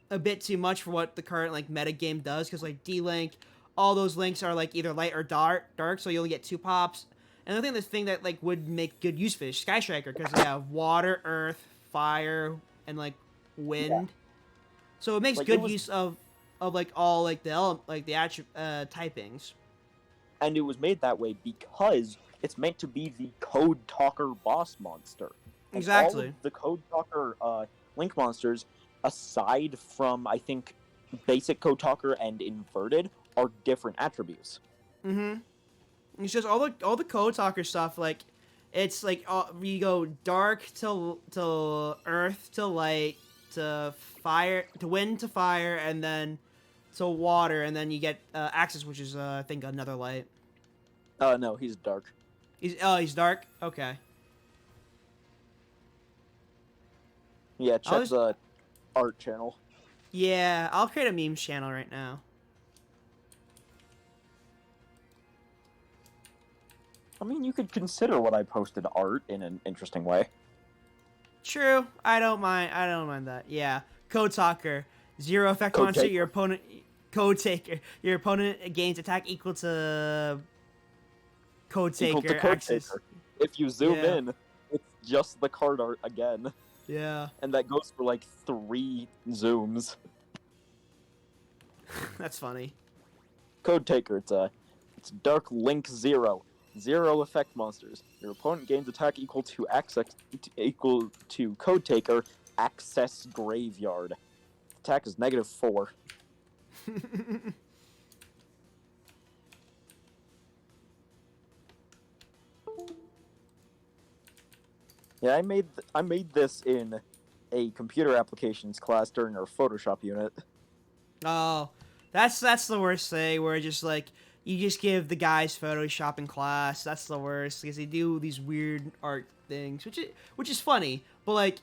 a bit too much for what the current like meta game does. Because like D-Link, all those links are like either light or dark, so you only get 2 pops. And I think the thing that like would make good use fish, Sky Striker, because they have water, earth, fire, and like wind. Yeah. So it makes like, good use of like all like the typings. And it was made that way because it's meant to be the Code Talker boss monster. And exactly. All of the Code Talker Link monsters, aside from I think basic Code Talker and Inverted, are different attributes. Mm-hmm. It's just all the Code Talker stuff. Like, it's like you go dark to earth to light to fire to wind to fire, and then to water, and then you get Axis, which is I think another light. No, he's dark. He's dark. Okay. Yeah, check the art channel. Yeah, I'll create a memes channel right now. I mean, you could consider what I posted art in an interesting way. True. I don't mind that. Yeah. Code Talker. 0 effect monster. Your opponent. Code Taker. Your opponent gains attack equal to Code Taker. Access. If you zoom in, it's just the card art again. Yeah. And that goes for like 3 zooms. That's funny. Code Taker. It's Dark Link 0. 0 effect monsters. Your opponent gains attack equal to Code Taker Access Graveyard. Attack is -4. Yeah, I made this in a computer applications class during our Photoshop unit. Oh, that's the worst thing. Where just like you just give the guys Photoshop in class. That's the worst because they do these weird art things, which is funny. But like,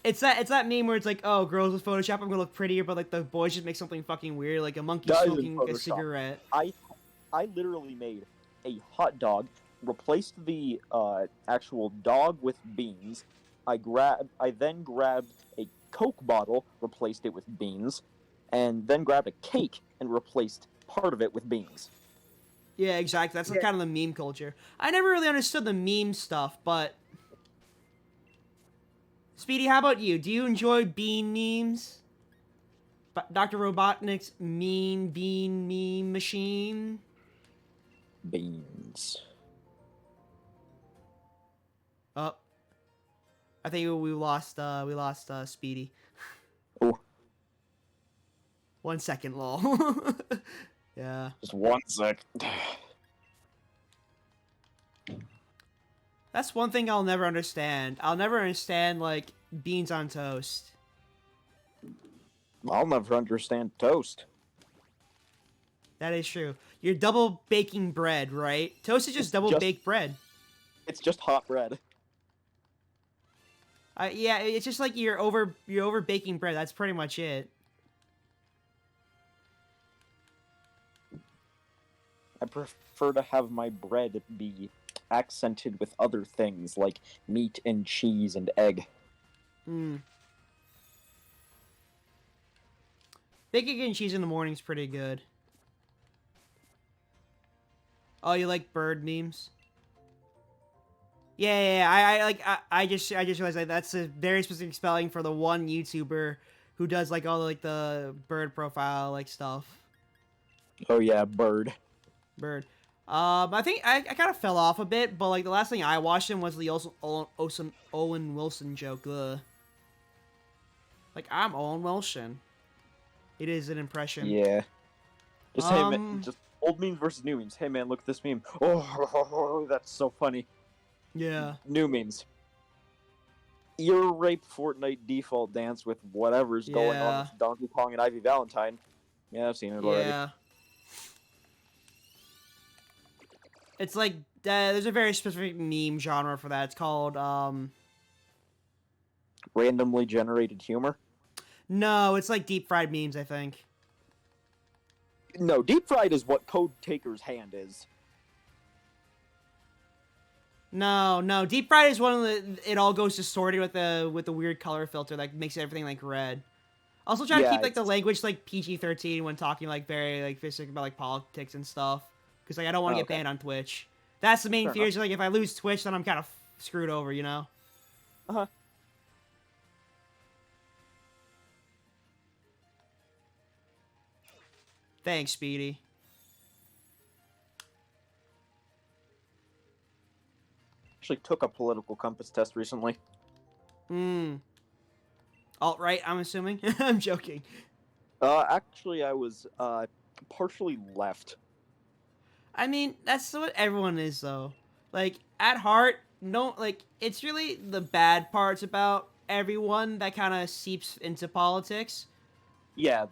it's that meme where it's like, oh, girls with Photoshop, I'm gonna look prettier, but like the boys just make something fucking weird, like a monkey smoking a cigarette. I literally made a hot dog, replaced the actual dog with beans. I then grabbed a Coke bottle, replaced it with beans, and then grabbed a cake and replaced part of it with beans. Yeah, exactly. That's kind of the meme culture. I never really understood the meme stuff, but Speedy, how about you? Do you enjoy bean memes? Dr. Robotnik's mean bean meme machine? Beans. Oh. I think we lost Speedy. Oh. 1 second, lol. Yeah. Just 1 sec. That's one thing I'll never understand. I'll never understand, like, beans on toast. I'll never understand toast. That is true. You're double baking bread, right? Toast is just It's double just baked bread. it's just hot bread. Yeah, it's just like you're over baking bread. That's pretty much it. I prefer to have my bread be accented with other things like meat and cheese and egg. Hmm. Bacon and cheese in the morning's pretty good. Oh, you like bird memes? Yeah. I just realized that that's a very specific spelling for the one YouTuber who does like all like the bird profile like stuff. Oh yeah, bird. Bird. I think I kind of fell off a bit, but like the last thing I watched him was the Owen Wilson joke. Ugh. Like I'm Owen Wilson. It is an impression. Yeah. Just hey man, Um. just old memes versus new memes. Hey man, look at this meme. Oh, that's so funny. Yeah. New memes. Ear rape Fortnite default dance with whatever's going on Yeah. with Donkey Kong and Ivy Valentine. Yeah, I've seen it already. Yeah. It's like there's a very specific meme genre for that. It's called Randomly generated humor. No, it's like deep fried memes. I think. No, deep fried is what Code Taker's hand is. No. Deep fried is one of the. It all goes distorted with the weird color filter that makes everything like red. Also, try to Yeah, keep like the it's- language like PG-13 when talking like very like specific about like politics and stuff. Because like I don't want to get okay. banned on Twitch. That's the main Fair fear. Is like if I lose Twitch, then I'm kind of screwed over. You know. Uh-huh. Thanks, Speedy. Actually took a political compass test recently. Hmm. Alt-right, I'm assuming. I'm joking. Actually, I was partially left. I mean, that's what everyone is, though. Like, at heart, no, like, it's really the bad parts about everyone that kind of seeps into politics. Yeah,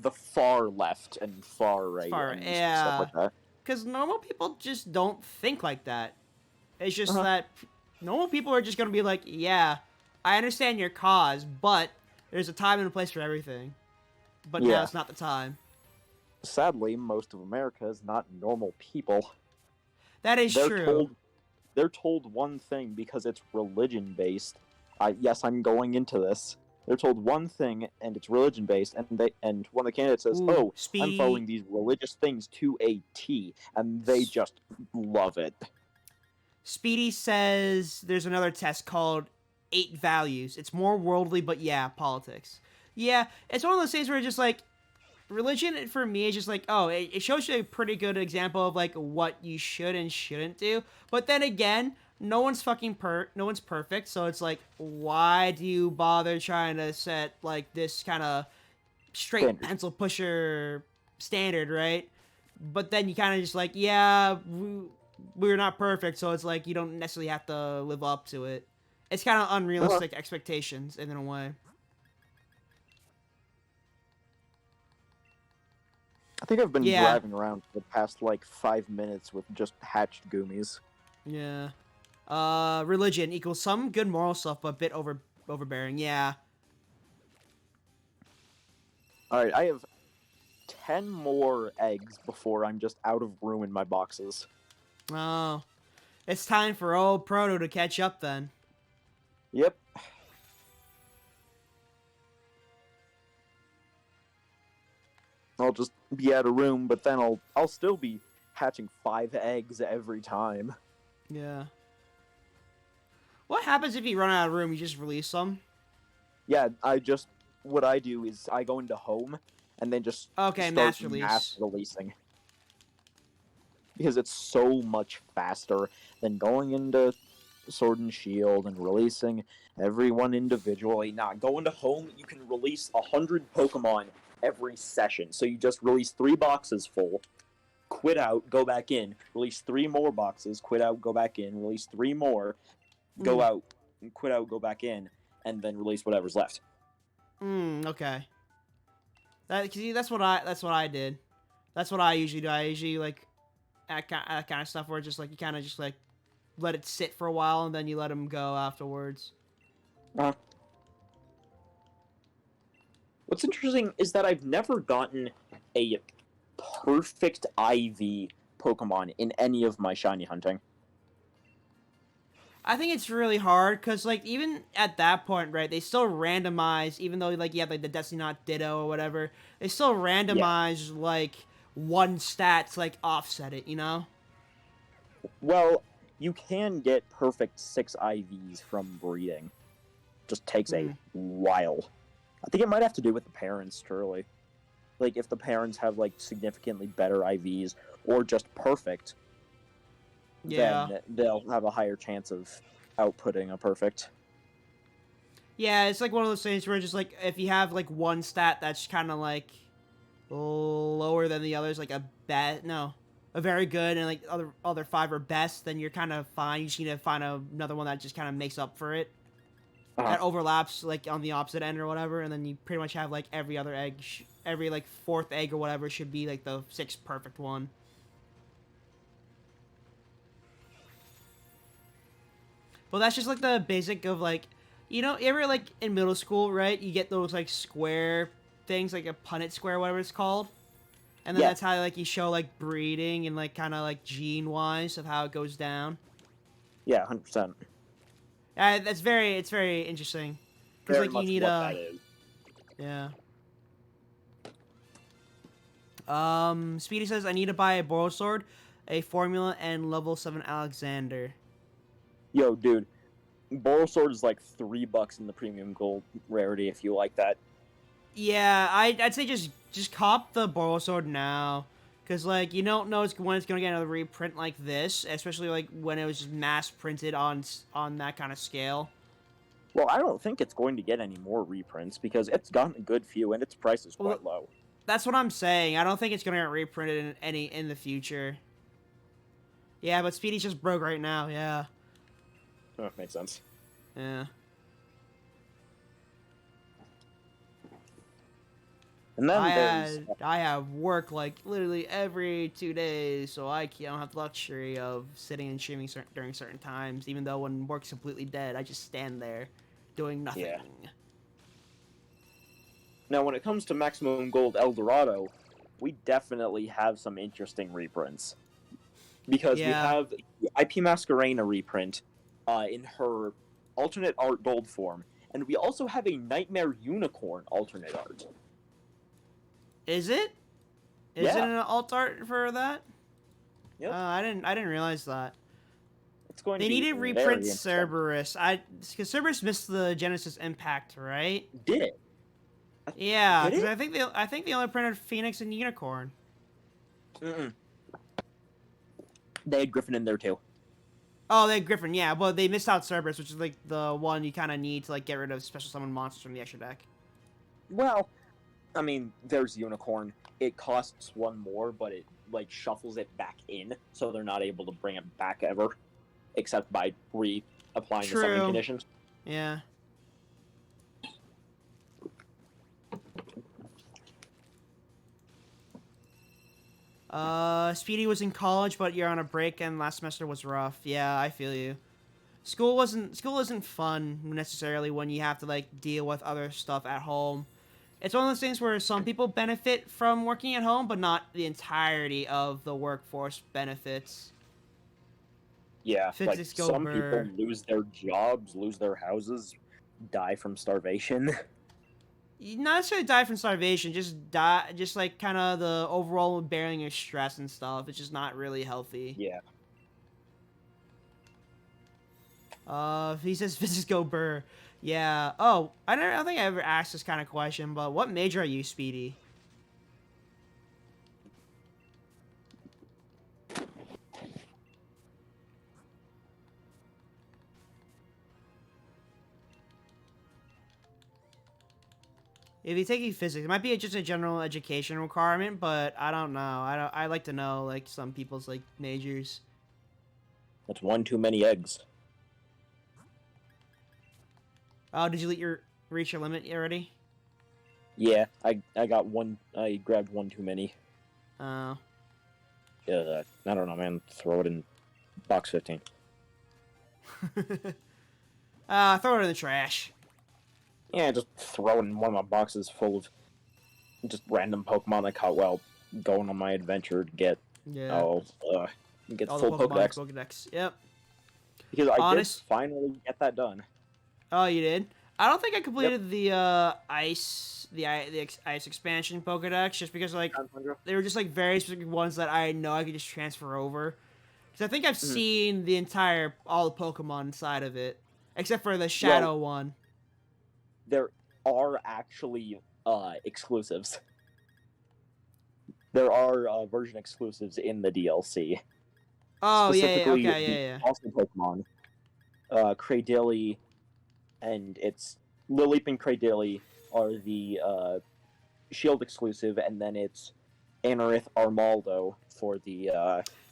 the far left and far right Far, and yeah. stuff like that. Because normal people just don't think like that. It's just Uh-huh. that normal people are just going to be like, yeah, I understand your cause, but there's a time and a place for everything. But now Yeah. it's not the time. Sadly, most of America is not normal people. That is true. They're told one thing because it's religion based. Yes, I'm going into this. They're told one thing and it's religion based, and one of the candidates says, Ooh, "Oh, I'm Speedy. following these religious things to a T," and they just love it. Speedy says there's another test called 8 Values. It's more worldly, but yeah, politics. Yeah, it's one of those things where it's just like, religion for me is just like, oh, it shows you a pretty good example of like what you should and shouldn't do. But then again, no one's perfect, so it's like, why do you bother trying to set like this kind of straight Standard. pencil pusher standard, right? But then you kind of just like, yeah, we're not perfect, so it's like you don't necessarily have to live up to it. It's kind of unrealistic expectations in a way. I think I've been Yeah. driving around for the past like 5 minutes with just hatched Goomies. Yeah. Religion equals some good moral stuff, but a bit overbearing. Yeah. Alright, I have 10 more eggs before I'm just out of room in my boxes. Oh. It's time for old Proto to catch up then. Yep. I'll just be out of room, but then I'll still be hatching 5 eggs every time. Yeah. What happens if you run out of room? You just release them? Yeah, what I do is I go into home and then just Okay, start mass release. mass releasing. Because it's so much faster than going into Sword and Shield and releasing everyone individually. Nah, go into home, you can release 100 Pokemon every session. So you just release 3 boxes full, quit out, go back in, release 3 more boxes, quit out, go back in, release 3 more, go out, quit out, go back in, and then release whatever's left. Okay. See, that's what I did. That's what I usually do. I usually like that kind of stuff where just like you kind of just like let it sit for a while and then you let them go afterwards. Uh, what's interesting is that I've never gotten a perfect IV Pokemon in any of my shiny hunting. I think it's really hard because like even at that point, right? They still randomize, even though like you have like the Destiny Knot Ditto or whatever. They still Yeah. randomize like one stat to like offset it, you know? Well, you can get perfect 6 IVs from breeding. Just takes a Mm. while. I think it might have to do with the parents, truly. Like, if the parents have, like, significantly better IVs, or just perfect, Yeah. then they'll have a higher chance of outputting a perfect. Yeah, it's like one of those things where just like if you have like one stat that's kind of like lower than the others, like a very good, and like other five are best, then you're kind of fine. You just need to find another one that just kind of makes up for it. Uh-huh. That overlaps like on the opposite end or whatever, and then you pretty much have like every other egg, every like fourth egg or whatever should be like the sixth perfect one. But that's just like the basic of like, you know, ever like in middle school, right? You get those like square things, like a Punnett square, whatever it's called, and then Yeah. that's how like you show like breeding and like kind of like gene wise of how it goes down. Yeah, 100%. It's very interesting because Very like you much need what that is. yeah. Speedy says I need to buy a Boral Sword, a Formula, and level 7 Alexander. Yo, dude, Sword is like $3 in the premium gold rarity if you like that. Yeah, I'd say just cop the Boral Sword now, cause like you don't know when it's gonna get another reprint like this, especially like when it was just mass printed on that kind of scale. Well, I don't think it's going to get any more reprints because it's gotten a good few and its price is Well, quite low. that's what I'm saying. I don't think it's gonna get reprinted in the future. Yeah, but Speedy's just broke right now. Yeah. Oh, makes sense. Yeah. And then there's I have work like literally every 2 days, so I don't have the luxury of sitting and streaming during certain times. Even though when work's completely dead, I just stand there doing nothing. Yeah. Now, when it comes to Maximum Gold Eldorado, we definitely have some interesting reprints. Because we Yeah. have the IP Masquerena reprint in her alternate art gold form, and we also have a Nightmare Unicorn alternate art. Is it? Is it Yeah. an alt art for that? Yep. I didn't realize that. It's going They to be needed very reprint interesting. Cerberus. Because Cerberus missed the Genesis Impact, right? Did it? Yeah, Did because it? I think they only printed Phoenix and Unicorn. Mm-mm. They had Griffin in there too. Oh, they had Griffin, yeah, but they missed out Cerberus, which is like the one you kind of need to like get rid of special summon monsters from the extra deck. Well, I mean, there's Unicorn. It costs one more, but it like shuffles it back in, so they're not able to bring it back ever, except by reapplying the summoning conditions. Yeah. Speedy was in college, but you're on a break, and last semester was rough. Yeah, I feel you. School isn't fun necessarily when you have to like deal with other stuff at home. It's one of those things where some people benefit from working at home, but not the entirety of the workforce benefits. Yeah, like Physics go some people burr. lose their jobs, lose their houses, die from starvation. You not necessarily die from starvation, just die, just like kind of the overall bearing your stress and stuff. It's just not really healthy. Yeah. He says physics go burr. Yeah. Oh, I don't think I ever asked this kind of question, but what major are you, Speedy? If you're taking physics, it might be just a general education requirement, but I don't know. I like to know like some people's like majors. That's one too many eggs. Oh, did you reach your limit already? Yeah, I got one. I grabbed one too many. Oh. I don't know, man. Throw it in box 15. Throw it in the trash. Yeah, just throw it in one of my boxes full of just random Pokemon I caught while going on my adventure to get Yeah. oh get All the full Pokemon Pokedex. Pokedex. Yep. Because I did Honest. finally get that done. Oh, you did? I don't think I Yep. completed the ice expansion Pokedex just because like they were just like very specific ones that I know I could just transfer over. Because I think I've Mhm. seen all the Pokemon inside of it, except for the Well, Shadow one. there are actually exclusives. There are version exclusives in the DLC. Oh yeah, Specifically, okay, the yeah. also Pokemon, Cradily, and it's Lileep and Cradily are the Shield exclusive, and then it's Anorith Armaldo for the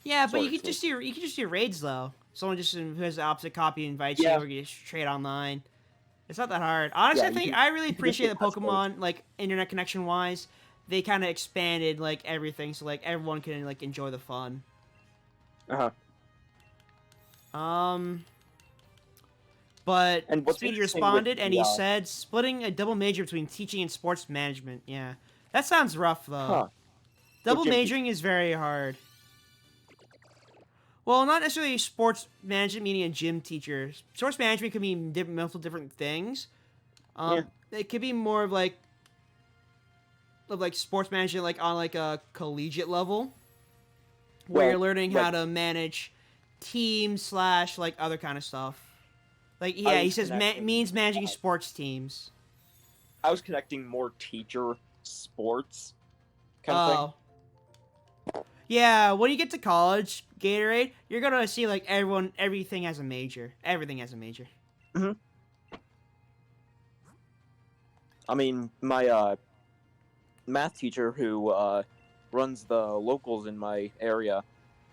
Yeah, but Sword you could just exclusive. do raids though. Someone just who has the opposite copy invites you, Yeah, or you just trade online. It's not that hard. Honestly, yeah, I think I really you can just appreciate get that past those. Pokemon, like internet connection wise, they kind of expanded like everything, so like everyone can like enjoy the fun. Uh-huh. Um, but And what's Speedy interesting with responded and the he said splitting a double major between teaching and sports management. Yeah, that sounds rough though. huh, so Double gym teaching. majoring is very hard. Well, not necessarily sports management, meaning a gym teacher. Sports management could mean multiple different things. Yeah, It could be more of like sports management, like on like a collegiate level, where you're well, learning how like to manage teams slash like other kind of stuff. Like I yeah, he was says connecting, means managing sports teams. I was connecting more teacher sports kind of thing. Oh. Yeah, when you get to college, Gatorade, you're gonna see like everything has a major. Everything has a major. Hmm. I mean, my math teacher who runs the locals in my area,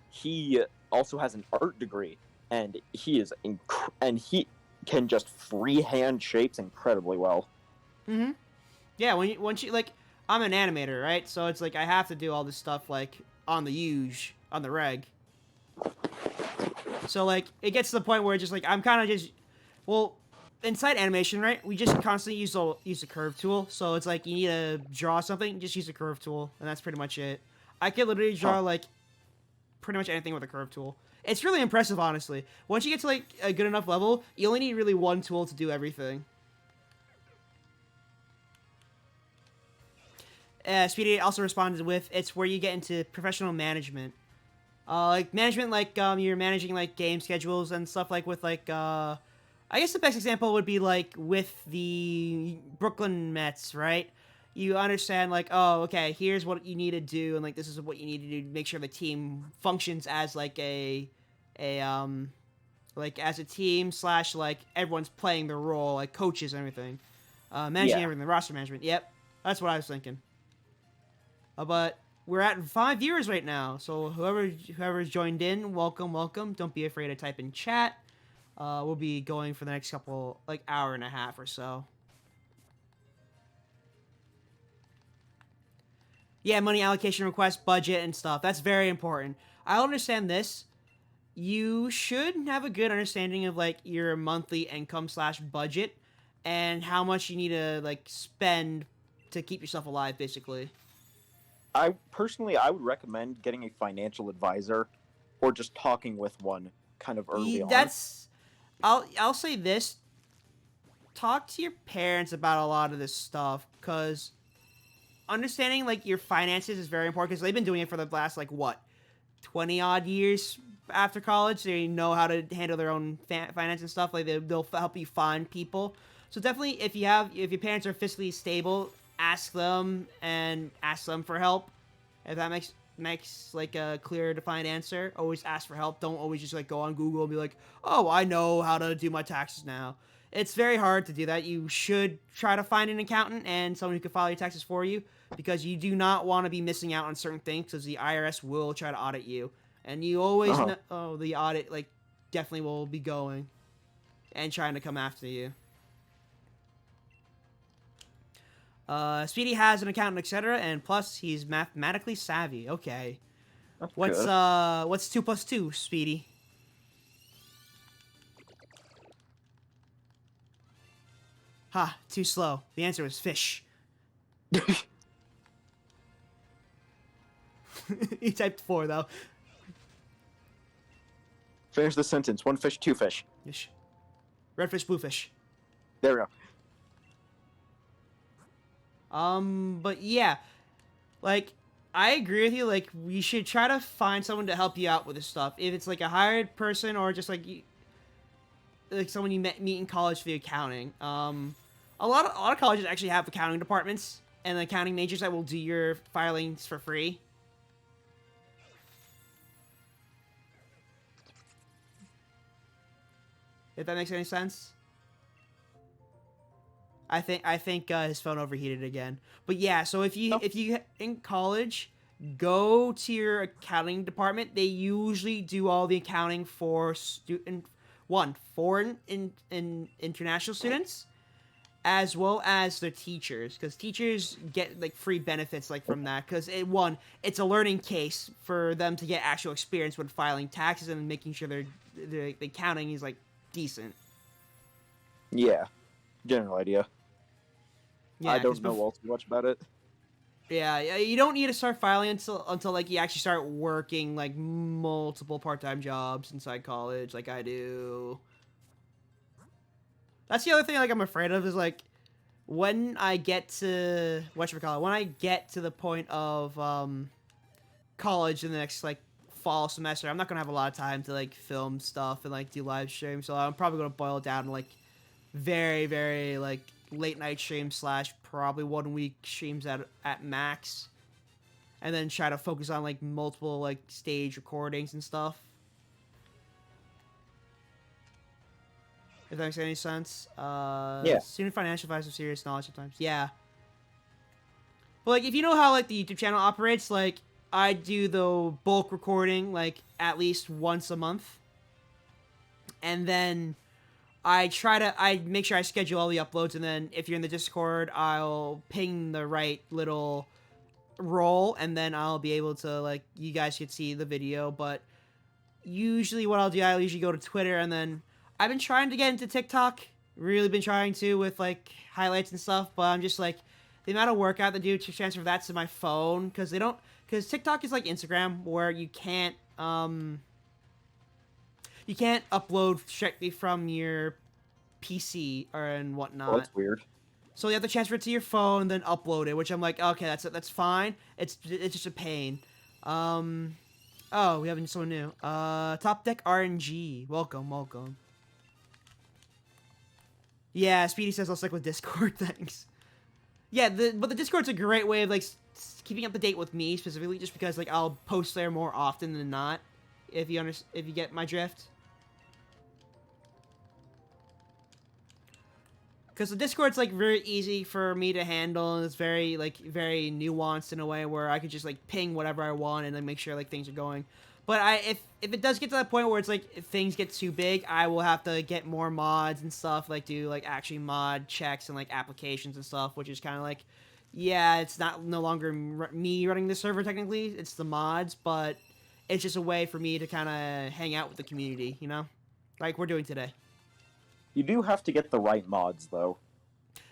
he also has an art degree, and and he can just freehand shapes incredibly well. Mm-hmm. Yeah, once you like, I'm an animator, right? So it's like I have to do all this stuff like on the reg. So like it gets to the point where it's just like I'm kind of just, well, inside animation, right? We just constantly use the curve tool. So it's like you need to draw something, just use the curve tool, and that's pretty much it. I can literally Huh. draw like pretty much anything with a curve tool. It's really impressive, honestly. Once you get to like a good enough level, you only need really one tool to do everything. Speedy also responded with, "It's where you get into professional management, like management, like you're managing like game schedules and stuff like with like I guess the best example would be like with the Brooklyn Mets, right? You understand like, oh, okay, here's what you need to do, and like this is what you need to do to make sure the team functions as like a like as a team slash like everyone's playing their role, like coaches and everything, managing Yeah. everything, the roster management. Yep, that's what I was thinking. But we're at 5 viewers right now, so whoever's joined in, welcome, welcome. Don't be afraid to type in chat. We'll be going for the next couple, like hour and a half or so. Yeah, money allocation request, budget, and stuff. That's very important. I understand this. You should have a good understanding of like your monthly income slash budget and how much you need to like spend to keep yourself alive, basically. I would recommend getting a financial advisor, or just talking with one kind of early on. That's I'll say this: talk to your parents about a lot of this stuff, because understanding like your finances is very important, because they've been doing it for the last like what 20 odd years after college. They know how to handle their own finance and stuff. Like they'll help you find people. So definitely, if your parents are fiscally stable, ask them for help. If that makes like a clear, defined answer. Always ask for help. Don't always just like go on Google and be like, oh, I know how to do my taxes now. It's very hard to do that. You should try to find an accountant and someone who can file your taxes for you, because you do not want to be missing out on certain things, because the IRS will try to audit you, and you always Uh-huh. know, oh, the audit like definitely will be going and trying to come after you. Speedy has an accountant, etc., and plus he's mathematically savvy. Okay. That's What's good. what's 2 plus 2, Speedy? Ha, too slow. The answer was fish. He typed 4 though. Finish the sentence. 1 fish, 2 fish. Fish. Red fish, blue fish. There we go. But yeah, like, I agree with you. Like, we should try to find someone to help you out with this stuff. If it's like a hired person or just like like someone you meet in college for the accounting. A lot of colleges actually have accounting departments and accounting majors that will do your filings for free. If that makes any sense. I think his phone overheated again. But yeah, so if you in college, go to your accounting department. They usually do all the accounting for foreign and international students, as well as their teachers, because teachers get like free benefits like from that. Because it's a learning case for them to get actual experience when filing taxes and making sure the accounting is like decent. Yeah. General idea. Yeah, I don't know all too much about it. Yeah, you don't need to start filing until like you actually start working like multiple part-time jobs inside college, like I do. That's the other thing like I'm afraid of is like when I get to when I get to the point of college in the next like fall semester, I'm not gonna have a lot of time to like film stuff and like do live streams, so I'm probably gonna boil it down to like very, very like late night streams / probably 1 week streams at max, and then try to focus on like multiple like stage recordings and stuff. If that makes any sense. Yeah. Student financial advice with serious knowledge sometimes. Yeah. But like if you know how like the YouTube channel operates, like I do the bulk recording like at least once a month, and then I make sure I schedule all the uploads, and then if you're in the Discord, I'll ping the right little roll, and then I'll be able to, like, you guys could see the video, but usually what I'll do, I'll usually go to Twitter, and then I've been trying to get into TikTok, really been trying to with, like, highlights and stuff, but I'm just, like, the amount of work I have to do to transfer that to my phone, because TikTok is like Instagram, where you can't upload strictly from your PC and whatnot. Oh, that's weird. So you have to transfer it to your phone, then upload it, which I'm like, okay, that's fine. It's just a pain. Oh, we have someone new. Top Deck RNG. Welcome. Yeah, Speedy says I'll stick with Discord. Thanks. Yeah, but the Discord's a great way of like keeping up to date with me specifically, just because like I'll post there more often than not. If you get my drift. Because the Discord's like very easy for me to handle, and it's very very nuanced in a way where I could just like ping whatever I want and then make sure like things are going. But if it does get to that point where it's like if things get too big, I will have to get more mods and stuff, like do like actually mod checks and like applications and stuff, which is kind of like, yeah, it's no longer me running the server technically, it's the mods, but it's just a way for me to kind of hang out with the community, you know, like we're doing today. You do have to get the right mods, though.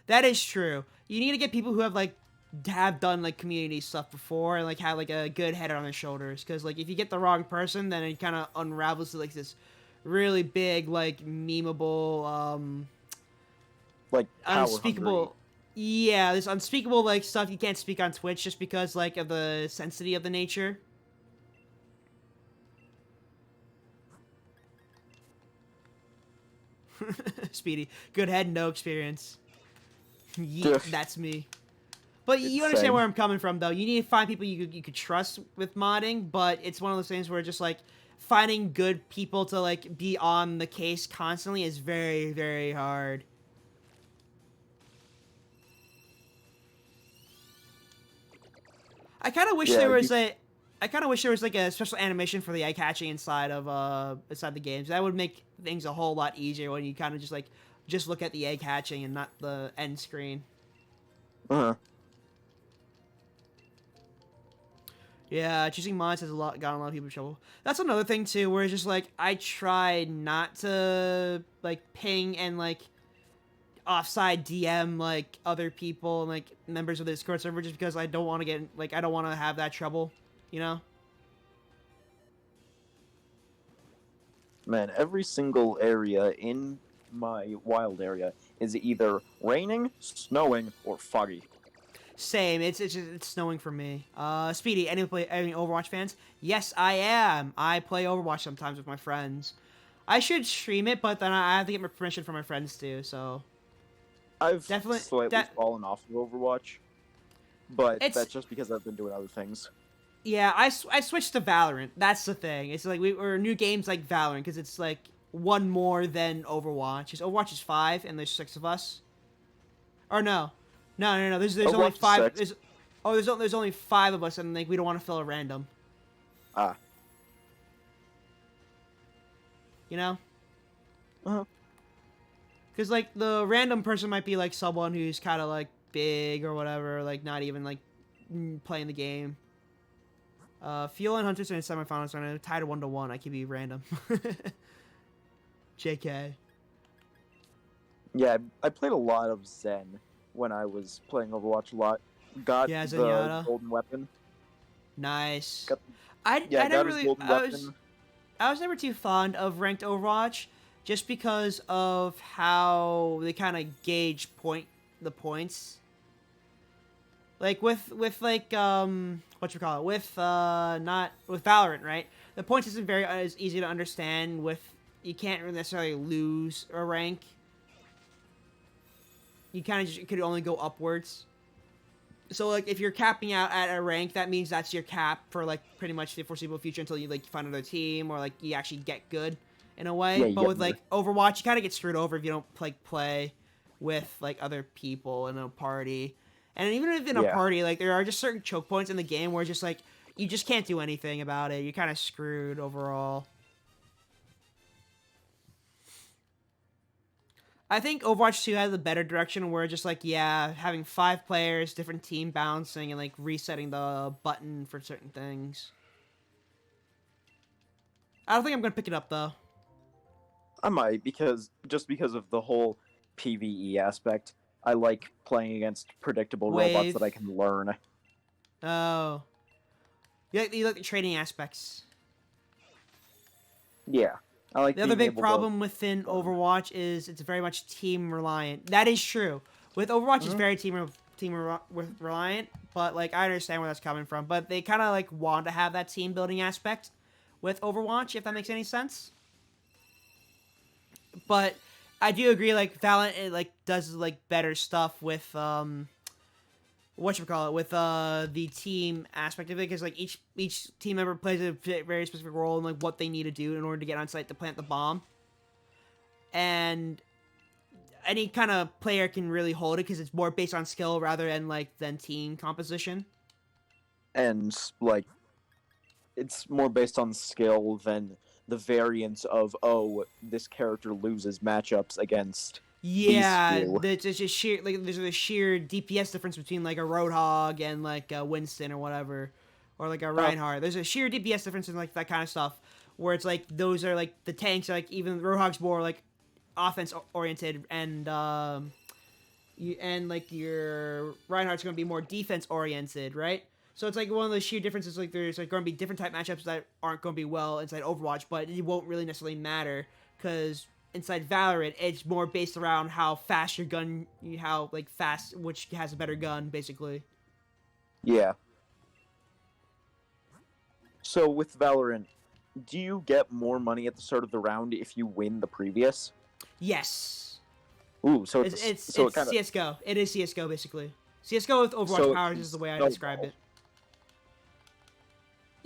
That is true. You need to get people who have done like community stuff before and like have like a good head on their shoulders, because like if you get the wrong person, then it kind of unravels to like this really big like memeable like unspeakable hungry. Yeah, this unspeakable like stuff you can't speak on Twitch just because like of the sensitivity of the nature. Speedy, good head, no experience. Yeah, that's me. But you understand where I'm coming from, though. You need to find people you could trust with modding, but it's one of those things where just, like, finding good people to, like, be on the case constantly is very, very hard. I kind of wish there was like a special animation for the eye catching inside the games. That would make things a whole lot easier when you kind of just look at the egg hatching and not the end screen. Uh-huh. Yeah, choosing mods has gotten a lot of people in trouble. That's another thing too, where it's just like I try not to like ping and like offside DM like other people and like members of the Discord server just because I don't want to get like I don't want to have that trouble, you know? Man, every single area in my wild area is either raining, snowing, or foggy. Same. It's snowing for me. Speedy, any Overwatch fans? Yes, I am. I play Overwatch sometimes with my friends. I should stream it, but then I have to get my permission from my friends too. So I've definitely slightly that fallen off of Overwatch, but it's that's just because I've been doing other things. yeah. I switched to Valorant. That's the thing. It's like we're new games like Valorant because it's like one more than Overwatch. Overwatch is 5 and there's 6 of us. Or no. There's only Overwatch is 5. 6. There's only 5 of us and like we don't want to fill a random. Ah. You know. Uh-huh. Because, like, the random person might be, like, someone who's kind of, like, big or whatever, like, not even, like, playing the game. Fuel and Hunters are in semifinals right now, tied 1-1. I could be random. JK. Yeah, I played a lot of Zen when I was playing Overwatch a lot. Got Yeah, the Zenyatta. golden weapon. Nice. Got, I got never his really... golden weapon. I was never too fond of ranked Overwatch, just because of how they kind of gauge the points. Like with like what you call it with not with Valorant, right? The points isn't very as easy to understand. With you can't really necessarily lose a rank. You kind of just could only go upwards. So like if you're capping out at a rank, that means that's your cap for like pretty much the foreseeable future until you like find another team or like you actually get good in a way. Yeah, you but get with like Overwatch, you kind of get screwed over if you don't like play with like other people in a party. And even if in a party, like there are just certain choke points in the game where just like you just can't do anything about it. You're kind of screwed overall. I think Overwatch 2 has a better direction where just like, yeah, having 5 players, different team bouncing, and like resetting the button for certain things. I don't think I'm gonna pick it up though. I might, because of the whole PvE aspect. I like playing against predictable robots that I can learn. Oh. You like the trading aspects. Yeah. I like the other being big able problem within Overwatch is it's very much team reliant. That is true. With Overwatch, it's very reliant, but like I understand where that's coming from. But they kind of like want to have that team building aspect with Overwatch, if that makes any sense. But I do agree, like Valorant, it like does like better stuff with with the team aspect of it, because like each team member plays a very specific role in like what they need to do in order to get on site to plant the bomb, and any kind of player can really hold it because it's more based on skill rather than team composition. And like it's more based on skill than the variance of, oh, this character loses matchups against. Yeah, there's just sheer there's a sheer DPS difference between like a Roadhog and like a Winston or whatever, or like a Reinhardt. There's a sheer DPS difference in like that kind of stuff, where it's like those are like the tanks are like even Roadhog's more like offense oriented, and like your Reinhardt's gonna be more defense oriented, right? So it's like one of the sheer differences. Like there's like going to be different type matchups that aren't going to be well inside Overwatch, but it won't really necessarily matter because inside Valorant, it's more based around how fast your gun, how like fast which has a better gun, basically. Yeah. So with Valorant, do you get more money at the start of the round if you win the previous? Yes. Ooh, so it's kinda... CS:GO. It is CS:GO basically. CS:GO with Overwatch powers is the way I described it.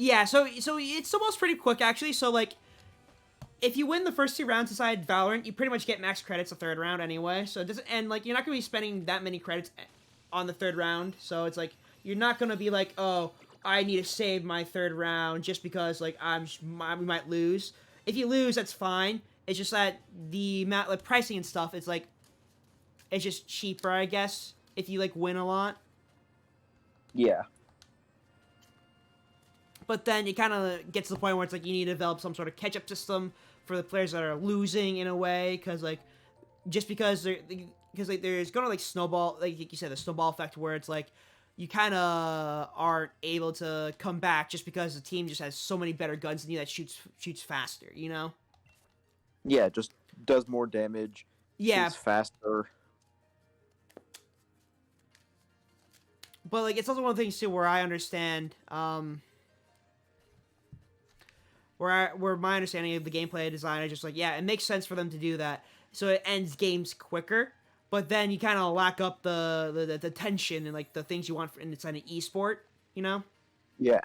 Yeah, so it's almost pretty quick actually. So like, if you win the first 2 rounds inside Valorant, you pretty much get max credits the 3rd round anyway. So it doesn't, and like you're not gonna be spending that many credits on the 3rd round. So it's like you're not gonna be like, oh, I need to save my 3rd round just because like we might lose. If you lose, that's fine. It's just that the amount like pricing and stuff, it's like it's just cheaper, I guess, if you like win a lot. Yeah. But then it kind of gets to the point where it's like you need to develop some sort of catch-up system for the players that are losing in a way, because like just because like there's gonna like snowball, like you said, the snowball effect where it's like you kind of aren't able to come back just because the team just has so many better guns than you that shoots faster, you know? Yeah, just does more damage, Yeah, shoots faster. but like it's also one of the things too where I understand, where my understanding of the gameplay design is just like, yeah, it makes sense for them to do that, so it ends games quicker. But then you kind of lack up the tension and like the things you want inside an esport, you know? Yeah.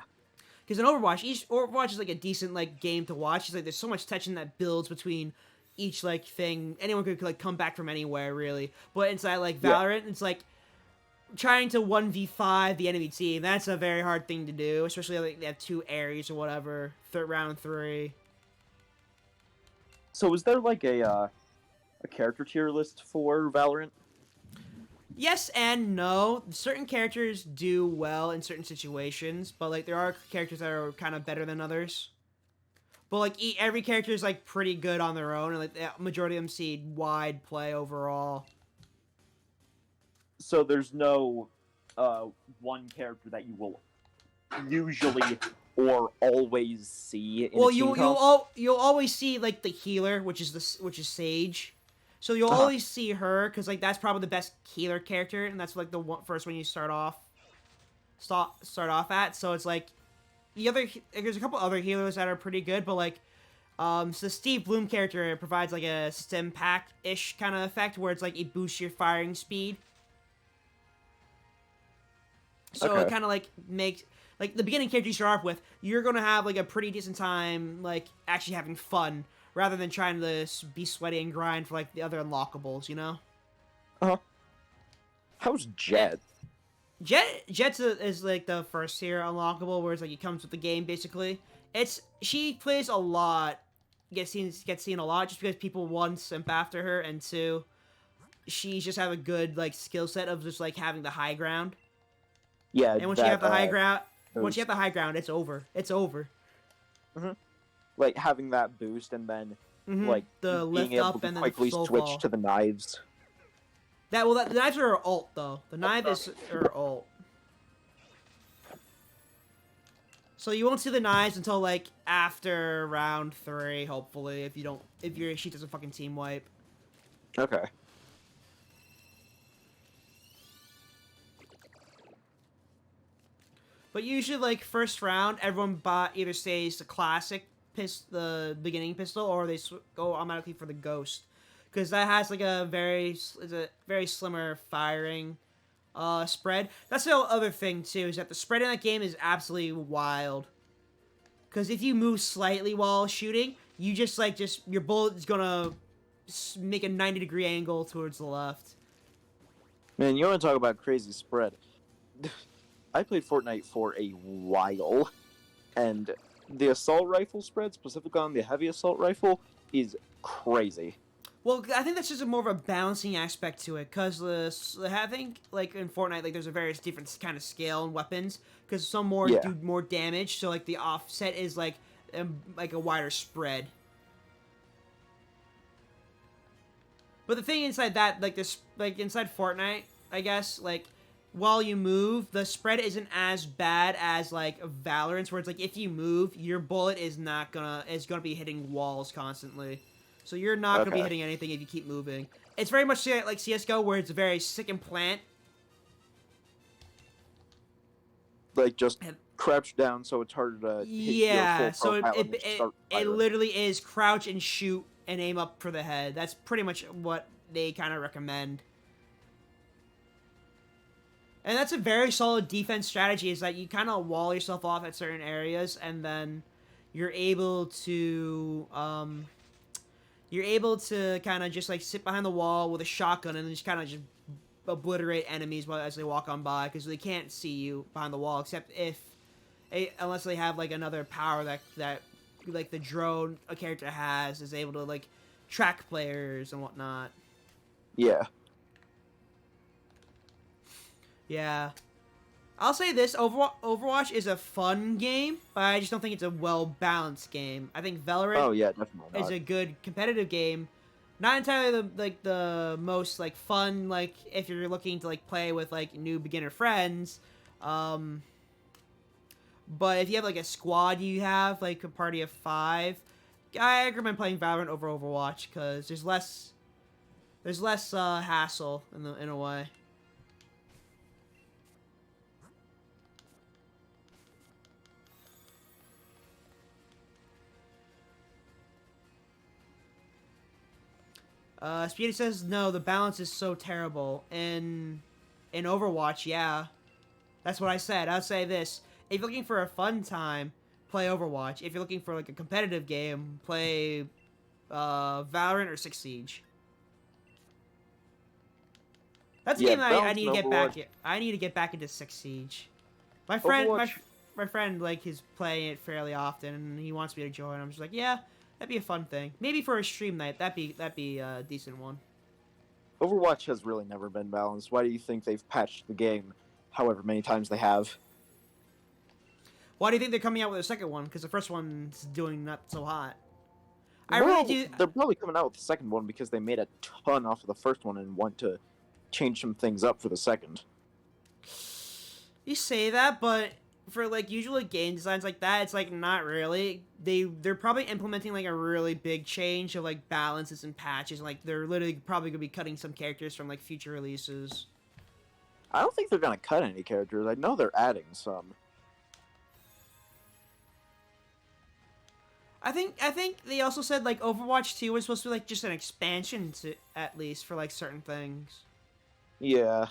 Because in Overwatch is like a decent like game to watch. It's like there's so much tension that builds between each like thing. Anyone could like come back from anywhere really. But inside like Valorant, it's like trying to 1v5 the enemy team. That's a very hard thing to do, especially like they have 2 areas or whatever. Round 3. So is there like a character tier list for Valorant? Yes and no. Certain characters do well in certain situations, but like there are characters that are kind of better than others. But like every character is like pretty good on their own, and like the majority of them see wide play overall. So there's no one character that you will usually or always see in Well, a team you'll always see like the healer, which is Sage. So you'll always see her because like that's probably the best healer character, and that's like the first one you start off at. So it's like there's a couple other healers that are pretty good, but like so the Steve Bloom character provides like a stim pack ish kind of effect where it's like it boosts your firing speed. So it kind of like makes like the beginning character you start off with, you're gonna have like a pretty decent time like actually having fun rather than trying to be sweaty and grind for like the other unlockables, you know? How's Jet? Jet's is like the first tier unlockable, where it's like it comes with the game basically. She plays a lot, gets seen a lot just because people, one, simp after her, and two, she just have a good like skill set of just like having the high ground. Yeah, And once you have the high ground, it's over. It's over. Like having that boost and then like the being lift able up to and then quickly soul switch fall. to the knives. The knives are her ult though. The knife is her ult. So you won't see the knives until like after round 3, hopefully, if she doesn't fucking team wipe. Okay. But usually, like first round, everyone either stays the classic the beginning pistol, or they go automatically for the ghost, because that has like a very slimmer firing spread. That's the other thing too, is that the spread in that game is absolutely wild. Because if you move slightly while shooting, you just your bullet is gonna make a 90-degree angle towards the left. Man, you want to talk about crazy spread? I played Fortnite for a while, and the assault rifle spread, specifically on the heavy assault rifle, is crazy. Well, I think that's just more of a balancing aspect to it, because I think like in Fortnite, like there's a various different kind of scale and weapons, because some do more damage, so like the offset is like a wider spread. But the thing inside that, inside Fortnite, I guess, like while you move, the spread isn't as bad as like Valorant's, where it's like if you move, your bullet is gonna be hitting walls constantly. So you're not going to be hitting anything if you keep moving. It's very much like CSGO, where it's very sick and plant. Like, just crouch down so it's harder to hit your full profile and start it literally is crouch and shoot and aim up for the head. That's pretty much what they kind of recommend. And that's a very solid defense strategy, is that you kind of wall yourself off at certain areas, and then you're able to kind of just like sit behind the wall with a shotgun and just kind of just obliterate enemies as they walk on by, because they can't see you behind the wall, except unless they have like another power that like the drone a character has is able to like track players and whatnot. Yeah. Yeah. I'll say this, Overwatch is a fun game, but I just don't think it's a well-balanced game. I think Valorant Oh yeah, definitely is not. a good competitive game. Not entirely the most like fun, like if you're looking to like play with like new beginner friends. But if you have like a squad, you have like a party of 5, I recommend playing Valorant over Overwatch because there's less hassle in a way. Speedy says no. The balance is so terrible in Overwatch. Yeah, that's what I said. I'll say this: if you're looking for a fun time, play Overwatch. If you're looking for like a competitive game, play Valorant or Six Siege. That's a Yeah, game I balance need in to get back. Overwatch. I need to get back into Six Siege. My friend, my, Overwatch. my friend, like, is playing it fairly often, and he wants me to join. I'm just like, yeah, that'd be a fun thing. Maybe for a stream night, that'd be a decent one. Overwatch has really never been balanced. Why do you think they've patched the game however many times they have? Why do you think they're coming out with a second one? Because the first one's doing not so hot. I Well, really do. they're probably coming out with the second one because they made a ton off of the first one and want to change some things up for the second. You say that, but for like usually game designs like that, it's like not really. They're probably implementing like a really big change of like balances and patches. And, like they're literally probably gonna be cutting some characters from like future releases. I don't think they're gonna cut any characters. I know they're adding some. I think they also said like Overwatch 2 was supposed to be like just an expansion to at least for like certain things. Yeah.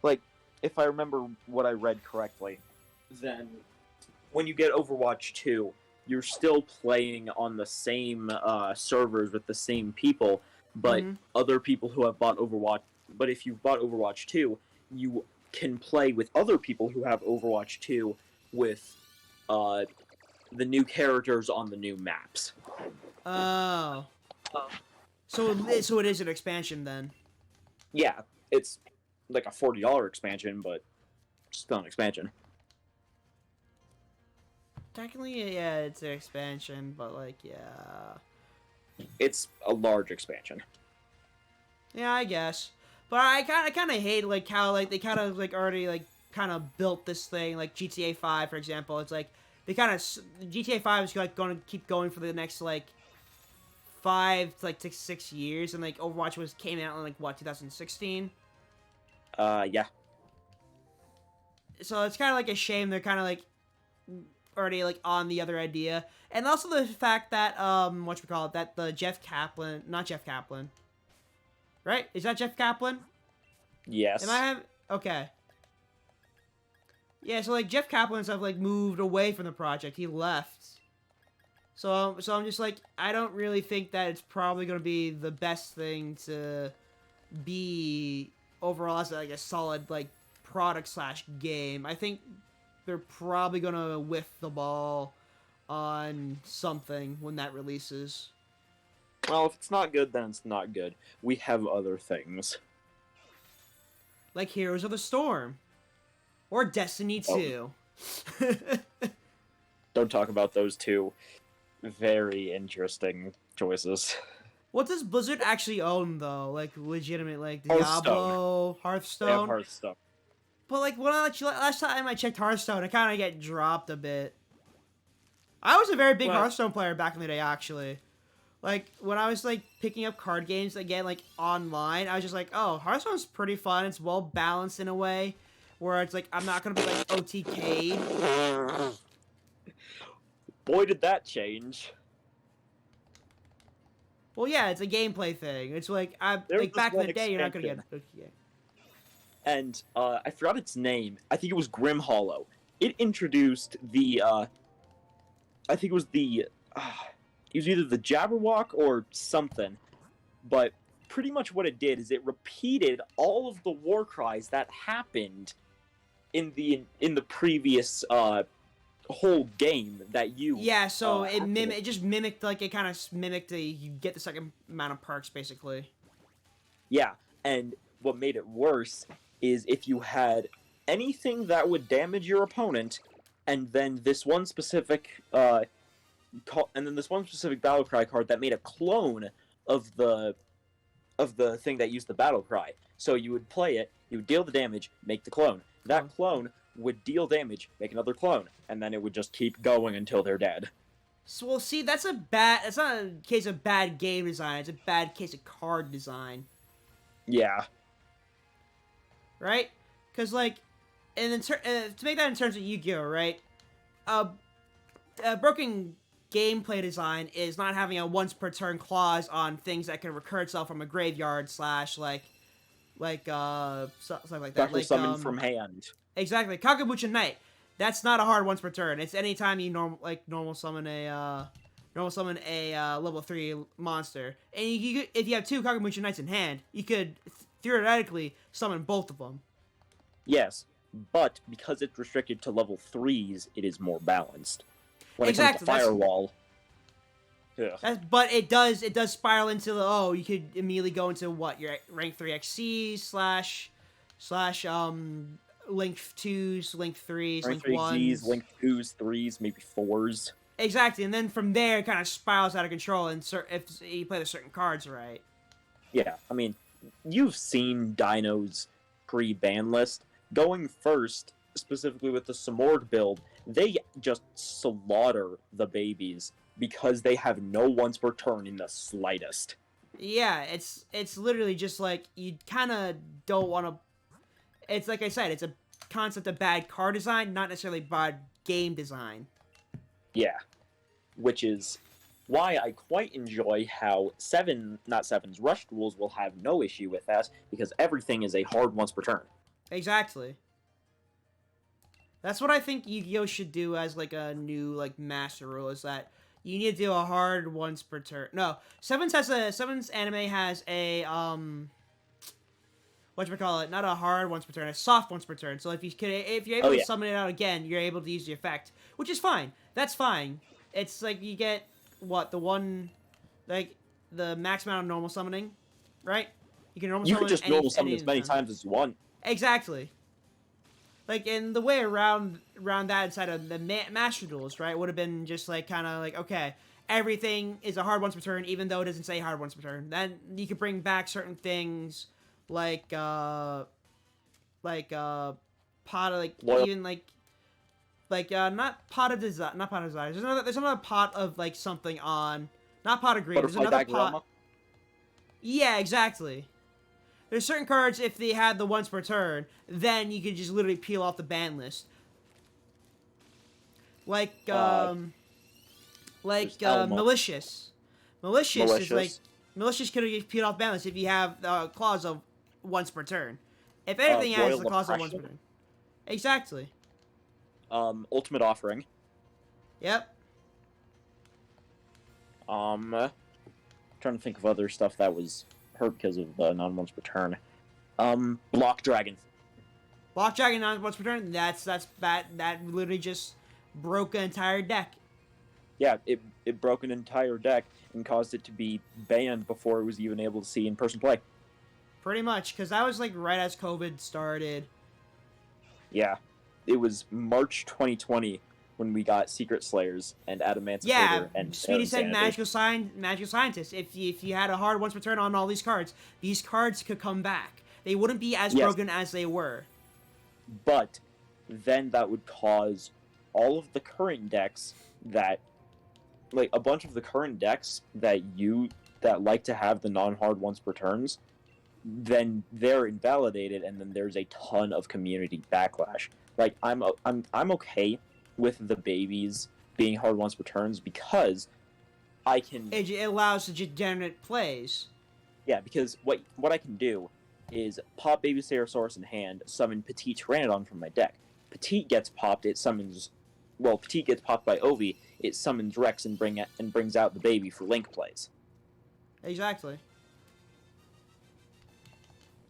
Like, if I remember what I read correctly, Then, when you get Overwatch 2, you're still playing on the same servers with the same people, but Mhm. other people who have bought Overwatch. But if you've bought Overwatch 2, you can play with other people who have Overwatch 2 with uh, the new characters on the new maps. Oh, so it is an expansion then. Yeah, it's like a $40 expansion, but still an expansion. Technically, yeah, it's an expansion, but like, yeah, It's a large expansion. yeah, I guess. But I kind of hate like how like they kind of like already like kind of built this thing like GTA 5 for example. It's like they kind of GTA 5 is like going to keep going for the next like 5 to like 6 years, and like Overwatch came out in like what 2016. Yeah. So it's kind of like a shame they're kind of like already like on the other idea, and also the fact that that the Jeff Kaplan, not Jeff Kaplan, right? Is that Jeff Kaplan? Yes. Am I have okay? Yeah, so like Jeff Kaplan and stuff like moved away from the project. He left. So I'm just like I don't really think that it's probably gonna be the best thing to be overall as like a solid like product slash game. I think they're probably gonna whiff the ball on something when that releases. Well, if it's not good, then it's not good. We have other things. Like Heroes of the Storm. Or Destiny 2. Don't talk about those two very interesting choices. What does Blizzard actually own though? Like legitimate like Hearthstone. Diablo, They have Hearthstone? Hearthstone. But like last time I checked Hearthstone, I kind of get dropped a bit. I was a very big Well- Hearthstone player back in the day, actually. Like when I was like picking up card games again, like online, I was just like, oh, Hearthstone's pretty fun. It's well balanced in a way, where it's like I'm not gonna be like OTK. Boy, did that change. Well, yeah, it's a gameplay thing. It's like There like was back in one the day, you're not gonna get expansion. OTK. And I forgot its name. I think it was Grim Hollow. It introduced the I think it was it was either the Jabberwock or something. But pretty much what it did is it repeated all of the war cries that happened in the previous whole game that you Yeah, so it had to- it just mimicked like it kind of mimicked you get the second amount of perks basically. Yeah, and what made it worse is if you had anything that would damage your opponent, and then this one specific battle cry card that made a clone of the thing that used the battle cry. So you would play it, you would deal the damage, make the clone. That clone would deal damage, make another clone, and then it would just keep going until they're dead. So, well, see, that's not a case of bad game design. It's a bad case of card design. Yeah. Right? Because, like, and to make that in terms of Yu-Gi-Oh, right? Broken gameplay design is not having a once per turn clause on things that can recur itself from a graveyard / something like that. Special summon from hand. Exactly. Kakabucha Knight. That's not a hard once per turn. It's anytime you normal summon a level 3 monster. And if you have 2 Kakabucha Knights in hand, you could theoretically summon both of them. Yes, but because it's restricted to level 3s, it is more balanced. When Exactly, it comes to Firewall... But it does spiral into the, you could immediately go into what, your rank 3 XC / Link 2s, Link 3s, Link Link 1s. Link 2s, 3s, maybe 4s. Exactly, and then from there, it kind of spirals out of control and if you play the certain cards right. Yeah, I mean, you've seen Dino's pre-ban list. Going first, specifically with the Samord build, they just slaughter the babies because they have no once per turn in the slightest. Yeah, it's literally just like, you kind of don't want to... It's like I said, it's a concept of bad card design, not necessarily bad game design. Yeah, which is why I quite enjoy how Rush Duels will have no issue with that, because everything is a hard once per turn. Exactly. That's what I think Yu-Gi-Oh! Should do as, like, a new, like, master rule, is that you need to do a hard once per turn. No, Sevens anime has a, whatchamacallit, not a hard once per turn, a soft once per turn. So if you're able to summon it out again, you're able to use the effect, which is fine. That's fine. It's like you get, what, the max amount of normal summoning, right? You can You can just normal summon as many times as you want. Exactly. Like, and the way around that inside of the Master Duels, right, would have been just, like, kind of like, okay, everything is a hard once per turn, even though it doesn't say hard once per turn. Then you could bring back certain things, like pot of, like, Loyal. even, not pot of desire, not pot of desires. There's another pot of, like, something on, not pot of greed, there's another pot. Yeah, exactly. There's certain cards, if they had the once per turn, then you could just literally peel off the ban list. Like Malicious. Malicious is like... Malicious could have peeled off ban list if you have the clause of once per turn. If anything has the clause of once per turn. Exactly. Ultimate Offering. Yep. Trying to think of other stuff that was hurt because of non-once per turn. Block Dragon. Block Dragon non-once per turn, that's bad. That literally just broke an entire deck. Yeah, it broke an entire deck and caused it to be banned before it was even able to see in-person play. Pretty much, because that was like right as COVID started. Yeah, it was March 2020 when we got Secret Slayers and Adamantipator and Speedy said Magical Scientist. If you had a hard once per turn on all these cards could come back. They wouldn't be as broken as they were. But then that would cause all of the current decks that, like, a bunch of the current decks that like to have the non-hard once per turns, then they're invalidated, and then there's a ton of community backlash. Like, I'm okay with the babies being hard once per turns because I can... It allows degenerate plays. Yeah, because what I can do is pop Baby Stegosaurus in hand, summon Petit Pteranodon from my deck. Petit gets popped, Petit gets popped by Ovi, it summons Rex and brings out the baby for Link plays. Exactly.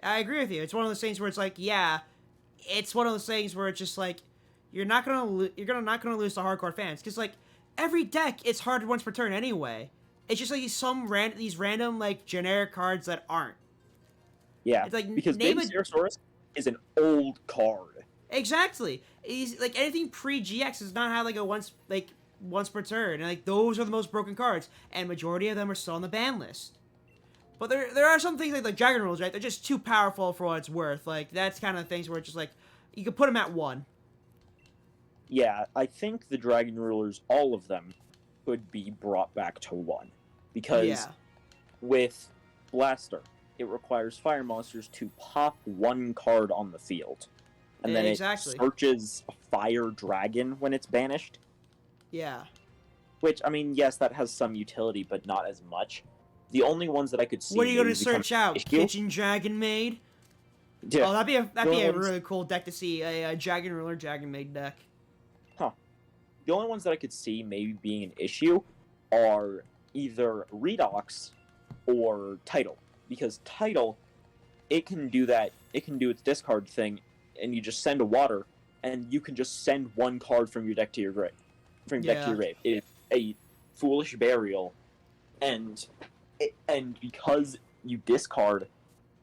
I agree with you. It's one of those things where it's like, it's one of those things where it's just like, you're not gonna lose to hardcore fans, because like every deck is hard once per turn anyway. It's just like these random like generic cards that aren't. Yeah, it's like because Baby Stegosaurus is an old card. Exactly. He's like anything pre-GX does not have like a once per turn, and like those are the most broken cards, and majority of them are still on the ban list. But there are some things like Dragon Rules, right? They're just too powerful for what it's worth. Like that's kind of things where it's just like you could put them at 1. Yeah, I think the Dragon Rulers, all of them, could be brought back to 1. Because Yeah. with Blaster, it requires fire monsters to pop 1 card on the field. And then Exactly. it searches Fire Dragon when it's banished. Yeah. Which, I mean, yes, that has some utility, but not as much. The only ones that I could see. What are you gonna maybe search out? issue- Kitchen Dragon Maid? Yeah. Oh, that'd be The a ones- really cool deck to see. A Dragon Ruler, Dragon Maid deck. The only ones that I could see maybe being an issue are either Redox or Title. Because Title, it can do that. It can do its discard thing, and you just send a water, and you can just send 1 card from your deck to your grave. From your deck to your grave. It's a Foolish Burial, and because you discard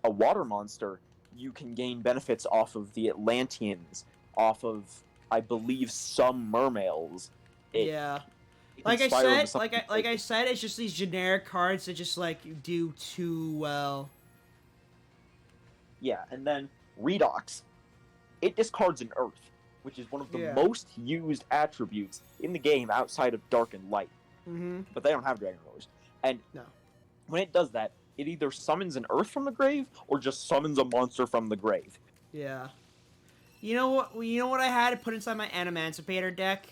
a water monster, you can gain benefits off of the Atlanteans, off of, I believe, some mermaids. Yeah. Like I said, it's just these generic cards that just like do too well. Yeah, and then Redox, it discards an Earth, which is one of the most used attributes in the game outside of Dark and Light. Mm-hmm. But they don't have Dragon Rulers. And when it does that, it either summons an Earth from the grave or just summons a monster from the grave. Yeah. You know what? I had to put inside my Animancipator deck.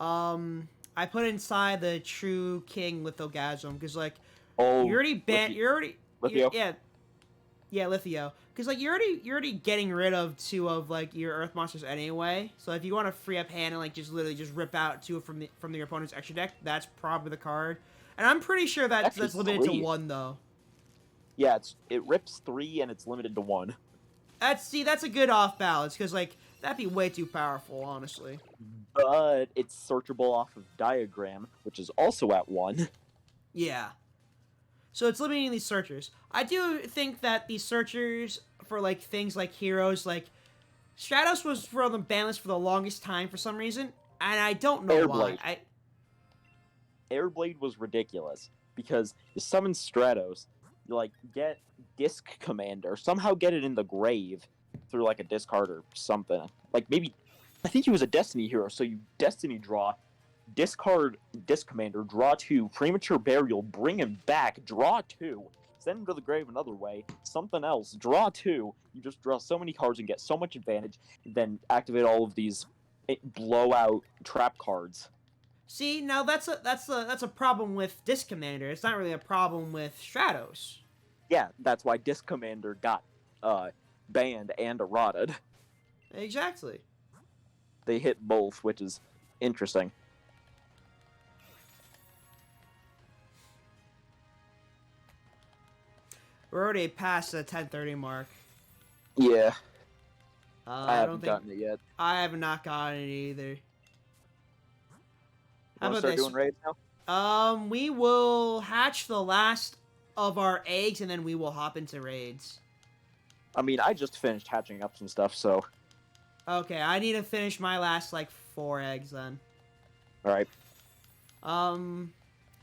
I put inside the True King Lithogasm because like Oh, you're already Lithio. Yeah, Lithio. Because like you're already getting rid of 2 of like your Earth monsters anyway. So if you want to free up hand and like just literally just rip out 2 from your opponent's extra deck, that's probably the card. And I'm pretty sure that's limited to 1 though. Yeah, it rips 3 and it's limited to 1. That's a good off balance because like that'd be way too powerful, honestly. But it's searchable off of Diagram, which is also at 1. Yeah. So it's limiting these searchers. I do think that these searchers for like things like heroes, like Stratos was for the ban list for the longest time for some reason, and I don't know why. Airblade was ridiculous because you summon Stratos, you like get Disc Commander, somehow get it in the grave through like a discard or something. Like maybe I think he was a Destiny hero, so you Destiny draw, discard Disc Commander, draw 2, Premature Burial, bring him back, draw 2, send him to the grave another way, something else, draw 2. You just draw so many cards and get so much advantage, then activate all of these blowout trap cards. See, now that's a problem with Disc Commander. It's not really a problem with Stratos. Yeah, that's why Disc Commander got banned and eroded. Exactly. They hit both, which is interesting. We're already past the 10:30 mark. Yeah, I haven't gotten it yet. I have not gotten it either. How Want to about start this? doing raids now? We will hatch the last of our eggs, and then we will hop into raids. I mean, I just finished hatching up some stuff, so... Okay, I need to finish my last, like, 4 eggs, then. Alright.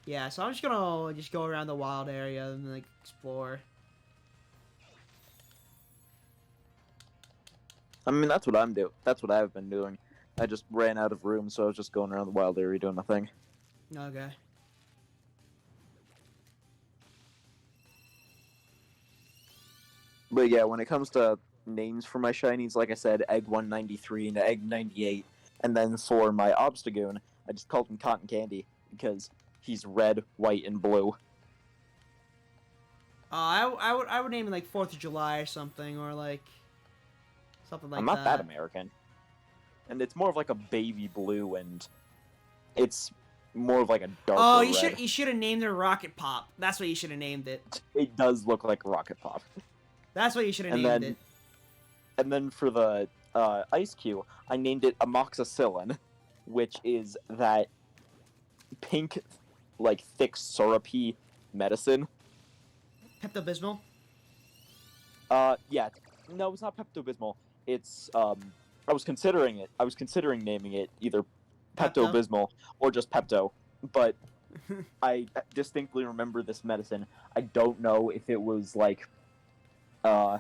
Yeah, so I'm just gonna go around the wild area and, like, explore. I mean, that's what I'm doing. That's what I've been doing. I just ran out of room, so I was just going around the wild area doing nothing. Okay. But yeah, when it comes to names for my shinies, like I said, Egg 193 and Egg 98. And then for my Obstagoon, I just called him Cotton Candy, because he's red, white, and blue. I would name it, like, 4th of July or something, or, like, something like that. I'm not that American. And it's more of like a baby blue, and it's more of like a darker red. You should have named it Rocket Pop. That's what you should have named it. It does look like Rocket Pop. That's what you should have named it. And then for the Ice Cube, I named it Amoxicillin, which is that pink, like, thick, syrupy medicine. Pepto-Bismol? Yeah, No, it's not Pepto Bismol. It's I was considering it. I was considering naming it either Pepto Pepto? Bismol or just Pepto, but I distinctly remember this medicine. I don't know if it was like a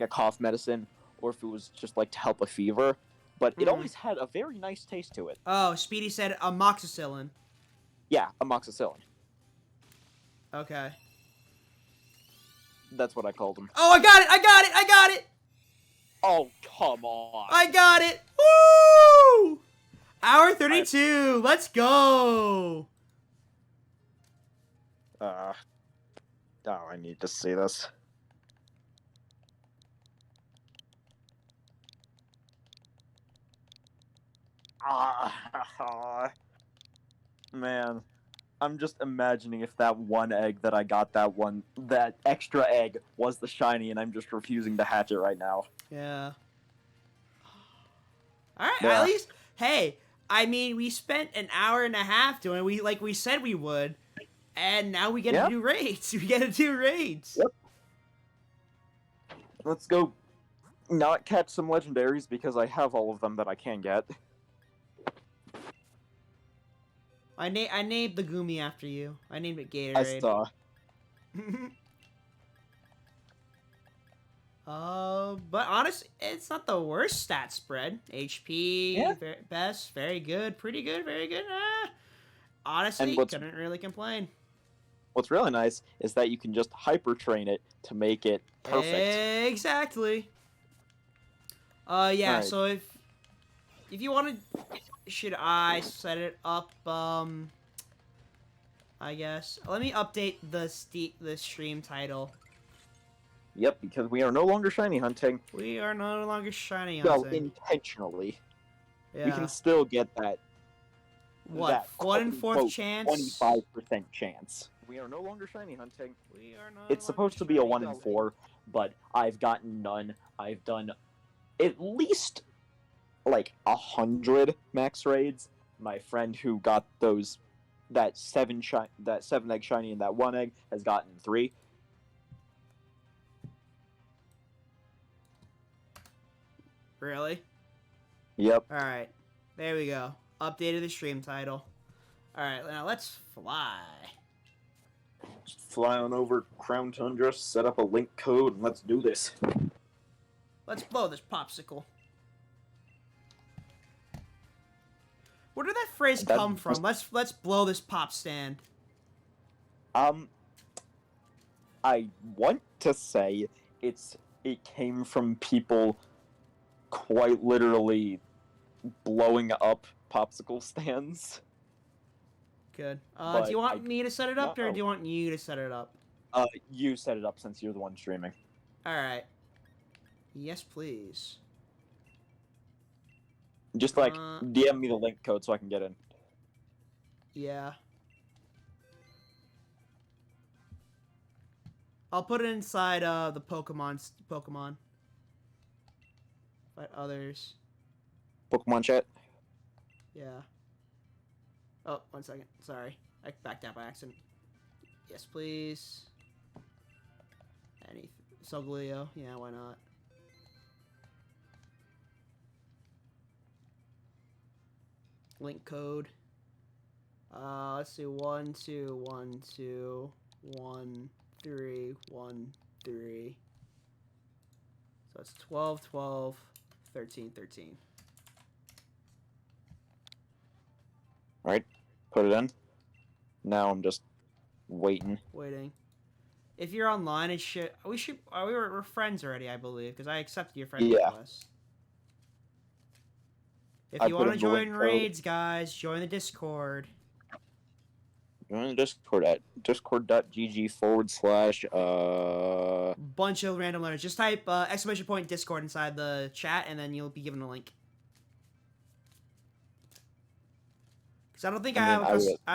cough medicine or if it was just like to help a fever, but it always had a very nice taste to it. Oh, Speedy said amoxicillin. Yeah, amoxicillin. Okay. That's what I called them. Oh, I got it! I got it! I got it! Oh, come on. I got it! Woo! Hour 32. Let's go. Oh, I need to see this. Man, I'm just imagining if that one egg that I got, that extra egg was the shiny, and I'm just refusing to hatch it right now. Yeah. All right. Yeah. At least, hey, I mean, we spent an hour and a half doing it. Like we said we would, and now we get to do raids. We get to do raids. Yep. Let's go not catch some legendaries because I have all of them that I can get. I named the Goomy after you. I named it Gatorade. I saw. But honestly, it's not the worst stat spread. HP, Yeah. best, very good, pretty good, very good. Honestly, couldn't really complain. What's really nice is that you can just hyper train it to make it perfect. Exactly. Yeah. Right. So if you wanted, should I set it up? I guess. Let me update the stream title. Yep, because we are no longer shiny hunting. We are no longer shiny Well, hunting. intentionally. Yeah. We can still get that. What? That 1 in 4th quote, chance? 25% chance. We are no longer shiny hunting. We are no It's supposed to be a 1 in 4, but I've gotten none. I've done at least like 100 max raids. My friend who got that 7 egg shiny and that 1 egg has gotten 3. Really? Yep. Alright. There we go. Updated the stream title. Alright, now let's fly. Just fly on over Crown Tundra, set up a link code, and let's do this. Let's blow this popsicle. Where did that phrase come from? Let's blow this pop stand. I want to say it came from people quite literally blowing up popsicle stands. Good. Do you want me to set it up, or do you want you to set it up? You set it up since you're the one streaming. Alright. Yes, please. Just DM me the link code so I can get in. Yeah. I'll put it inside the Pokemon. But others. Pokemon chat. Yeah. Oh, 1 second. Sorry. I backed out by accident. Yes, please. Soglio. Yeah, why not? Link code. Let's see. 1 2 1 2 1 3 1 3. So it's 12 12 13 13. All right, put it in. Now I'm just waiting. Waiting. If you're online, we're friends already, I believe, because I accepted your friend request. If you want to join raids, guys, join the Discord. Join the Discord at discord.gg/. Bunch of random letters. Just type !! Discord inside the chat, and then you'll be given a link. Because I don't think I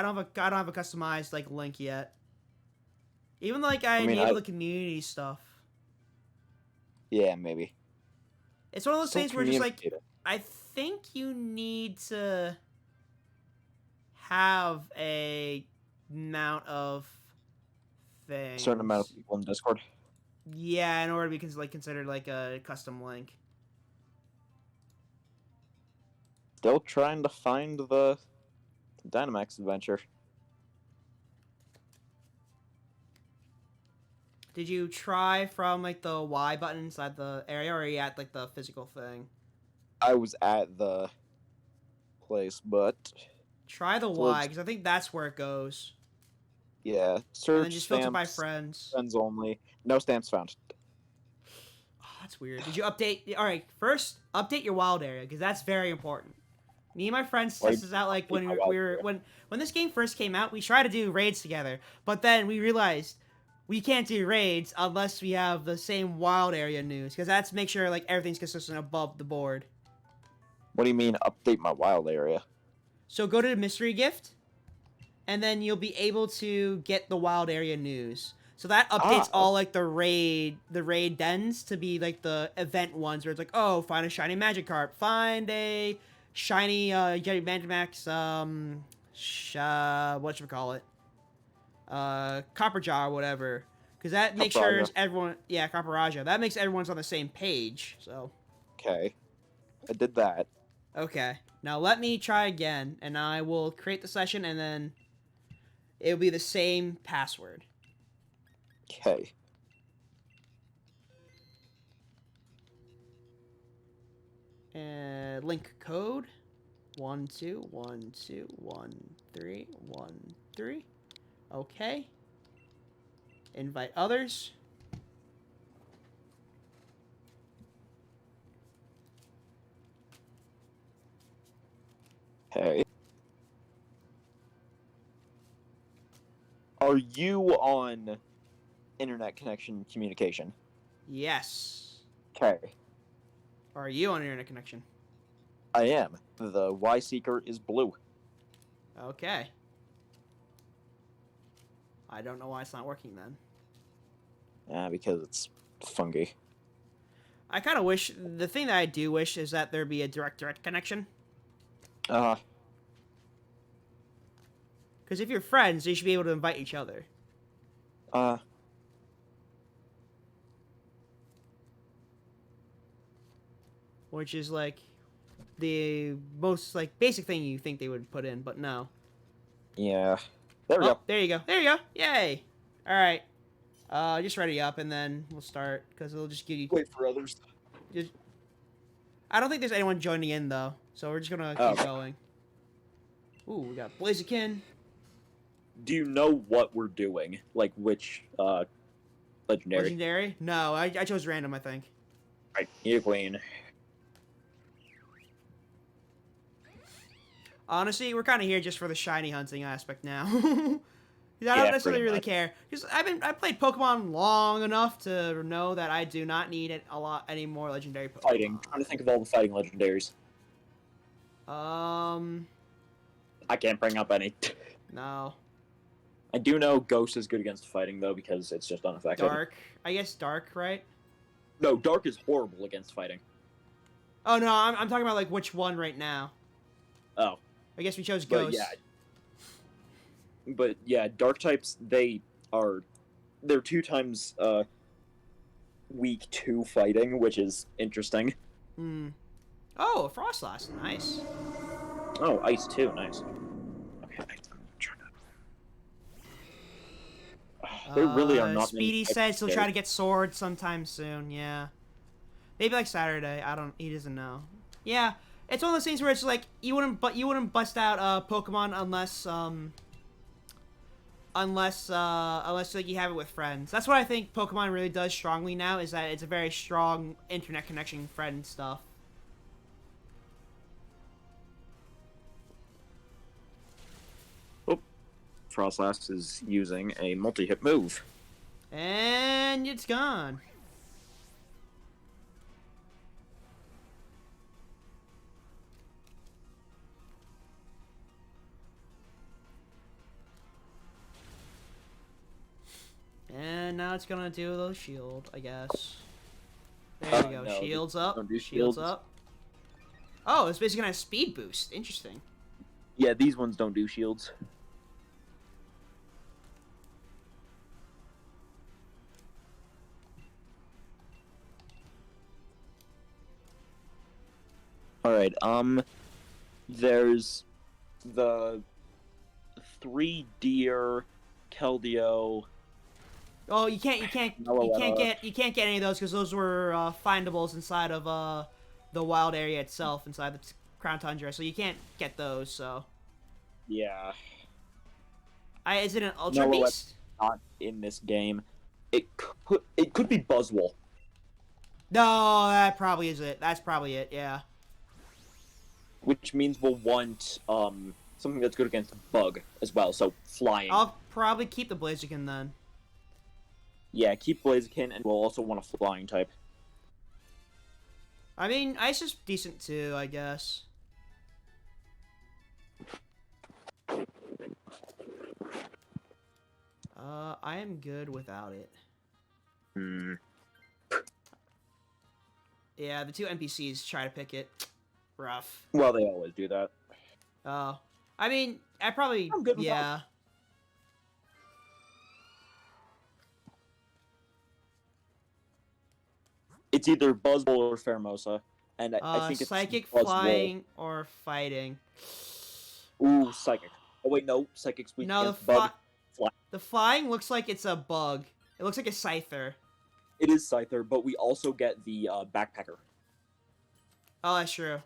don't have a customized link yet. Even though I enable the community stuff. Yeah, maybe. It's one of those things where just I think you need to have a amount of things. Certain amount of people in Discord. Yeah, in order to be considered like a custom link. Still trying to find the Dynamax adventure. Did you try from like the Y button inside the area, or are you at like the physical thing? I was at the place, but Try the Y, because I think that's where it goes. yeah, And then search just filter by stamps, friends. friends only. No stamps found. Oh, that's weird. Did you update? All right, first update your wild area, because that's very important. Me and my friends Why- test this out like when my we wild were area? when this game first came out. We tried to do raids together, but then we realized we can't do raids unless we have the same wild area news, because that's make sure like everything's consistent above the board. What do you mean update my wild area? So go to the mystery gift, and then you'll be able to get the wild area news. So that updates all like the raid dens to be like the event ones where it's like, oh, find a shiny Magikarp, find a shiny Magimax whatchamacallit, Copper Jaw or whatever, because that makes sure Capraja. everyone, yeah, Copper Raja, that makes everyone's on the same page. So Okay, I did that. okay, now let me try again, and I will create the session, and then it'll be the same password. Okay. Link code 12121313. Okay. Invite others. Okay. Are you on internet connection communication? Yes. Okay. Are you on internet connection? I am. The Y Seeker is blue. Okay. I don't know why it's not working then. Because it's funky. I kind of wish, the thing that I do wish is that there be a direct connection. Because if you're friends, you should be able to invite each other. Which is like the most like basic thing you think they would put in, but no. Yeah. There we go. There you go. There you go. Yay. All right. Just ready up, and then we'll start, because it'll just give you. Wait for others. I don't think there's anyone joining in though, so we're just gonna keep going. Ooh, we got Blaziken. Do you know what we're doing? Like which legendary? Legendary? No, I chose random, I think. Right, you queen. Honestly, we're kind of here just for the shiny hunting aspect now. I don't necessarily really care, because I played Pokemon long enough to know that I do not need a lot any more legendary Pokemon. Fighting. Trying to think of all the fighting legendaries. I can't bring up any. No. I do know Ghost is good against fighting though, because it's just unaffected. Dark. I guess Dark, right? No, Dark is horrible against fighting. Oh no, I'm talking about like which one right now. Oh. I guess we chose But Ghost. yeah, Dark types, they're 2 times weak to fighting, which is interesting. Hmm. Oh, a Frostlass, nice. Oh, Ice too, nice. Okay, I'm trying to... There really are not Speedy many says he'll types try to get Sword sometime soon, yeah. Maybe like Saturday, he doesn't know. Yeah, it's one of those things where it's like, you wouldn't bust out Pokemon unless like you have it with friends. That's what I think Pokemon really does strongly now, is that it's a very strong internet connection friend stuff. Oh, Frostlass is using a multi-hit move. And it's gone. And now it's gonna do the shield, I guess. There we go. No, Shields up. don't do Shields shields. up. Oh, it's basically gonna have speed boost. Interesting. Yeah, these ones don't do shields. All right. There's the 3 deer, Keldeo. Oh, you can't Meloetta. you can't get any of those because those were findables inside of the wild area itself, inside the Crown Tundra. So you can't get those. So Yeah. is it an Ultra Meloetta. Beast? Not in this game. It could be Buzzwole. No, that probably is it. That's probably it. Yeah. Which means we'll want something that's good against bug as well. So flying. I'll probably keep the Blaziken then. Yeah, keep Blaziken, and we'll also want a flying type. I mean, Ice is decent too, I guess. I am good without it. Hmm. Yeah, the 2 NPCs try to pick it. Rough. Well, they always do that. Oh. I mean, I probably... I'm good with yeah. It's either Buzzwole or Pheromosa, and I think it's Psychic, Buzzwole. flying, or fighting. Ooh, Psychic. Oh wait, no, Psychic's weak No, against bug. the flying looks like it's a bug. It looks like a Scyther. It is Scyther, but we also get the Backpacker. Oh, that's true.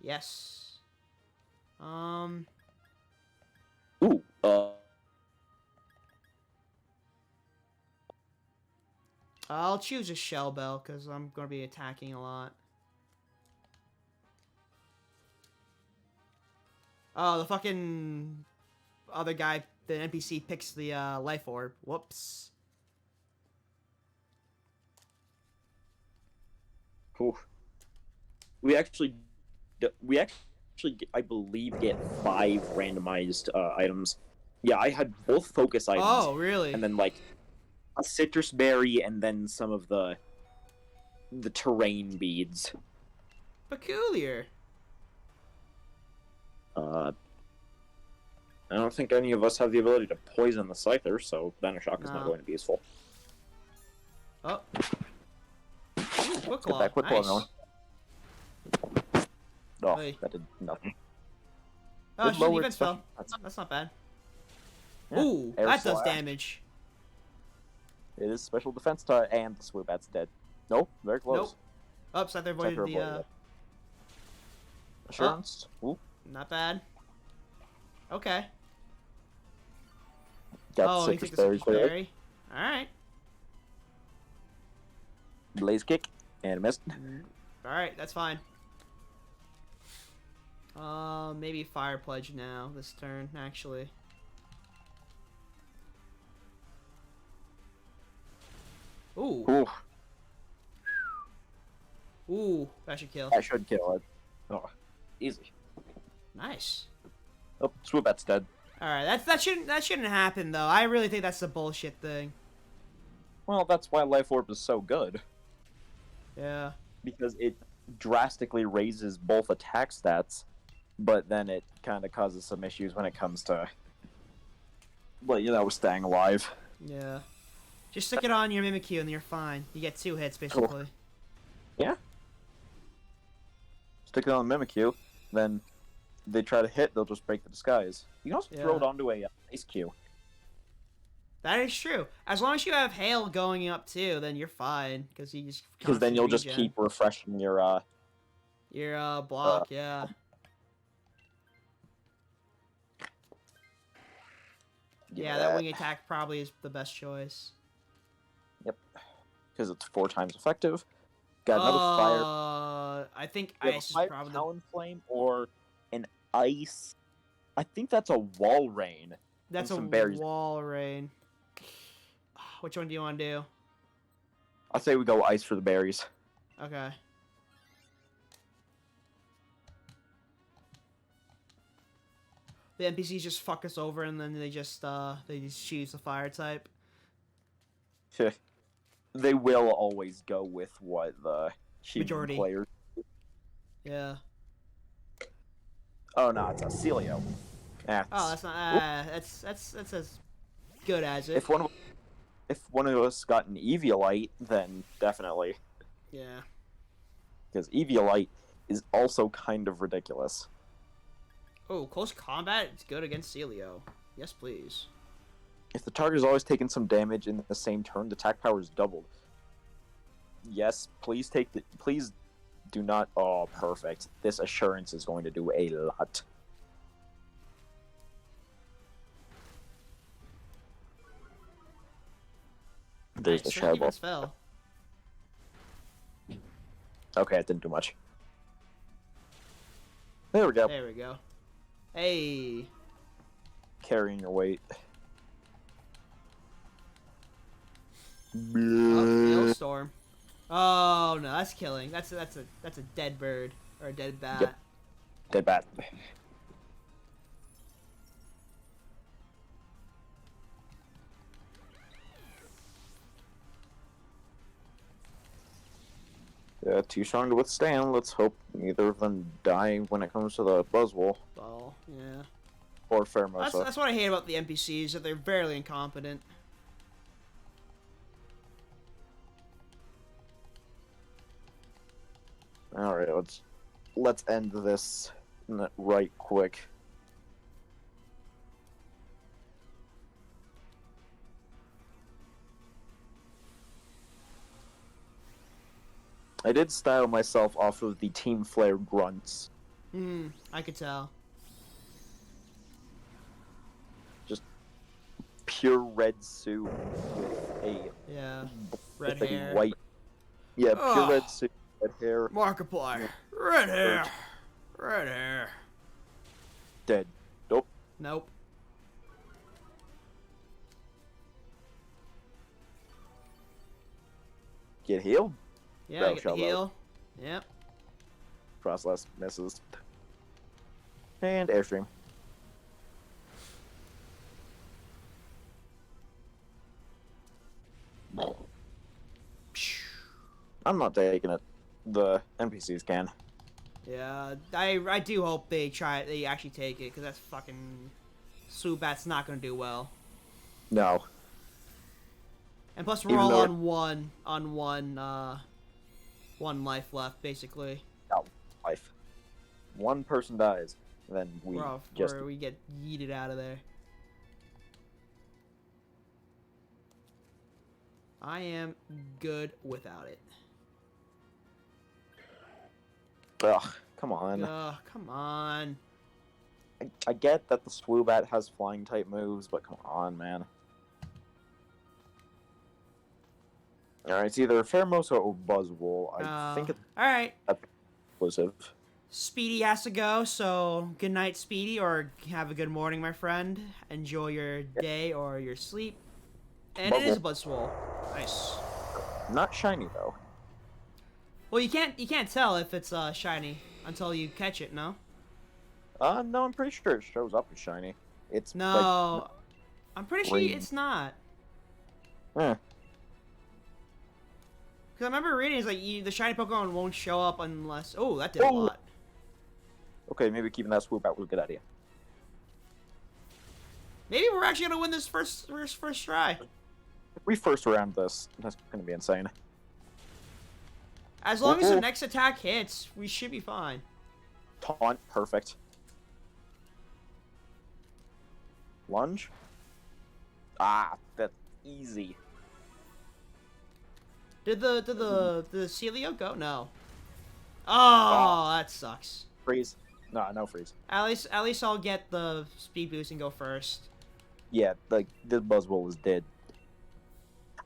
Yes. Ooh, I'll choose a Shell Bell, because I'm going to be attacking a lot. Oh, the fucking other guy, the NPC, picks the Life Orb. Whoops. Ooh. We actually, I believe, get 5 randomized items. Yeah, I had both focus items. Oh, really? And then like a citrus berry, and then some of the terrain beads. Peculiar. I don't think any of us have the ability to poison the Scyther, so Venoshock is not No. going to be useful. Oh. Ooh, Quick Get Claw. that Quick Claw Nice. going. Oh, Hey. that did nothing. Oh, Good shit, lowered defense special- fell. That's not bad. Yeah, Ooh, air that does slash. damage. It is special defense type, and the swoop that's dead. Nope, very close. Nope. Oh, Scyther avoided Scyther the, avoided it. Assurance. Ooh, not bad. Okay. got Oh, he citrus took the berry citrus clearly. berry. Alright. Blaze kick, and missed. Alright, that's fine. Maybe Fire Pledge now, this turn, actually. Ooh. Ooh, Ooh, that should kill. that should kill it. Oh, easy. Nice. Oh, swoop that's dead. Alright, that shouldn't happen though. I really think that's the bullshit thing. Well, that's why Life Orb is so good, Yeah. because it drastically raises both attack stats, but then it kind of causes some issues when it comes to, well, you know, staying alive. Yeah. Just stick it on your Mimikyu and you're fine. You get 2 hits basically. Yeah. Stick it on Mimikyu, then they try to hit, they'll just break the disguise. You can also throw it Yeah. onto a Ice Cube. That is true. As long as you have hail going up too, then you're fine. Because you just Because then you'll just constantly keep refreshing your, your block, yeah. give Yeah, me that wing attack probably is the best choice. because it's 4 times effective. Got another fire. I think You have ice a is fire probably the... Talon Flame or an ice. I think that's a wall rain. That's a some berries. wall rain. Which one do you want to do? I say we go ice for the berries. Okay. The NPCs just fuck us over and then they just choose the fire type. They will always go with what the human Majority. players. Yeah. Oh no, it's a Celio. Oh, that's not. That's as good as it. If one of us got an Eviolite, then definitely. Yeah. because Eviolite is also kind of ridiculous. Oh, close combat. It's good against Celio. Yes, please. If the target is always taking some damage in the same turn, the attack power is doubled. Yes, please please do not. Oh, perfect. This assurance is going to do a lot. There's the Nice. shadow ball. Fell. Okay, it didn't do much. There we go. There we go. Hey. Carrying your weight. Oh, Hailstorm. Oh no, that's killing. That's a dead bird or a dead bat. Yep. Dead bat. Too strong to withstand. Let's hope neither of them die when it comes to the Buzzwole. Ball. Yeah. Or Fairmosa. That's what I hate about the NPCs, that they're barely incompetent. Alright, let's end this right quick. I did style myself off of the Team Flare grunts. I could tell. Just pure red suit with a Red with hair. a white. Yeah, pure Ugh. red suit, red hair, Markiplier. Red hair. Red hair. dead. Nope. Nope. Get healed. Yeah, Bro, I get the shell heal. Yep. Frostless misses. And Airstream. I'm not taking it. The NPCs can. Yeah, I do hope they actually take it, because that's fucking... Subat's not gonna do well. No. And plus we're Even all though on one life left, basically. No. Life. One person dies, then we we get yeeted out of there. I am good without it. Ugh, come on. Ugh, come on. I get that the Swoobat has flying type moves, but come on, man. Alright, it's either Fairmosa or Buzzwole. I think it's alright. exclusive. Speedy has to go, so good night, Speedy, or have a good morning, my friend. Enjoy your day or your sleep. And it is a Buzzwole. Nice. Not shiny though. Well, you can't tell if it's shiny until you catch it, no? No, I'm pretty sure it shows up as shiny. It's No, I'm pretty sure green. it's not. Eh. Because I remember reading, it's like the shiny Pokemon won't show up unless... Oh, that did a lot. Okay, maybe keeping that Swoobat was a good idea. Maybe we're actually gonna win this first try. If we first round this, that's gonna be insane. As long as the next attack hits, we should be fine. Taunt, perfect. Lunge? Ah, that's easy. Did the Celio go? No. Oh, that sucks. Freeze. No freeze. At least I'll get the speed boost and go first. Yeah, the Buzzwole is dead.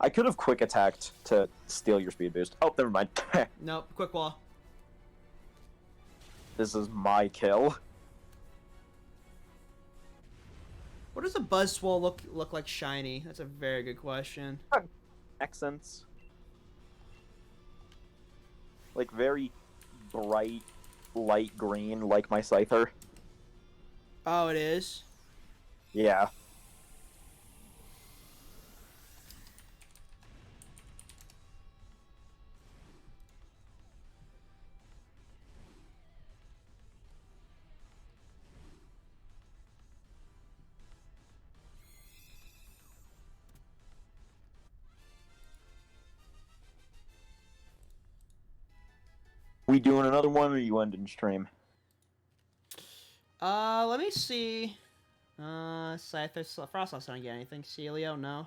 I could have quick attacked to steal your speed boost. Oh, never mind. Nope, quick wall. This is my kill. What does a Buzzwole look like shiny? That's a very good question. Accents. Like very bright, light green, like my Scyther. Oh, it is? Yeah. We doing another one, or you ending stream? Let me see. Scyther, Frost not get anything. Celio, no.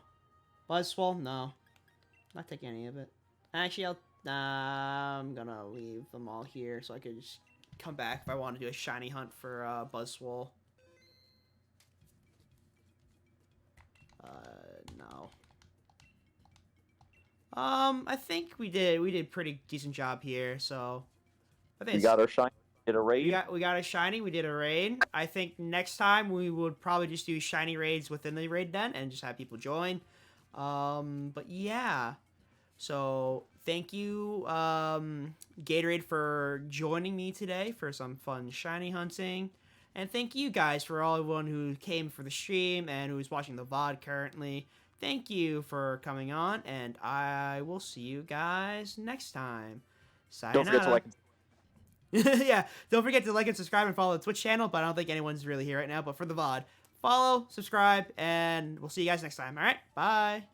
Buzzswole, no. Not taking any of it. Actually, I'm gonna leave them all here so I could just come back if I want to do a shiny hunt for Buzzswole. No. I think we did pretty decent job here, so I think We got our shiny. Did a raid? we got a shiny, we did a raid. I think next time we would probably just do shiny raids within the raid den and just have people join. But yeah. So thank you, Gatorade, for joining me today for some fun shiny hunting. And thank you guys for everyone who came for the stream and who's watching the VOD currently. Thank you for coming on, and I will see you guys next time. Sayonara. Don't forget to like. Yeah, don't forget to like and subscribe and follow the Twitch channel, but I don't think anyone's really here right now. But for the VOD, follow, subscribe, and we'll see you guys next time. All right, bye.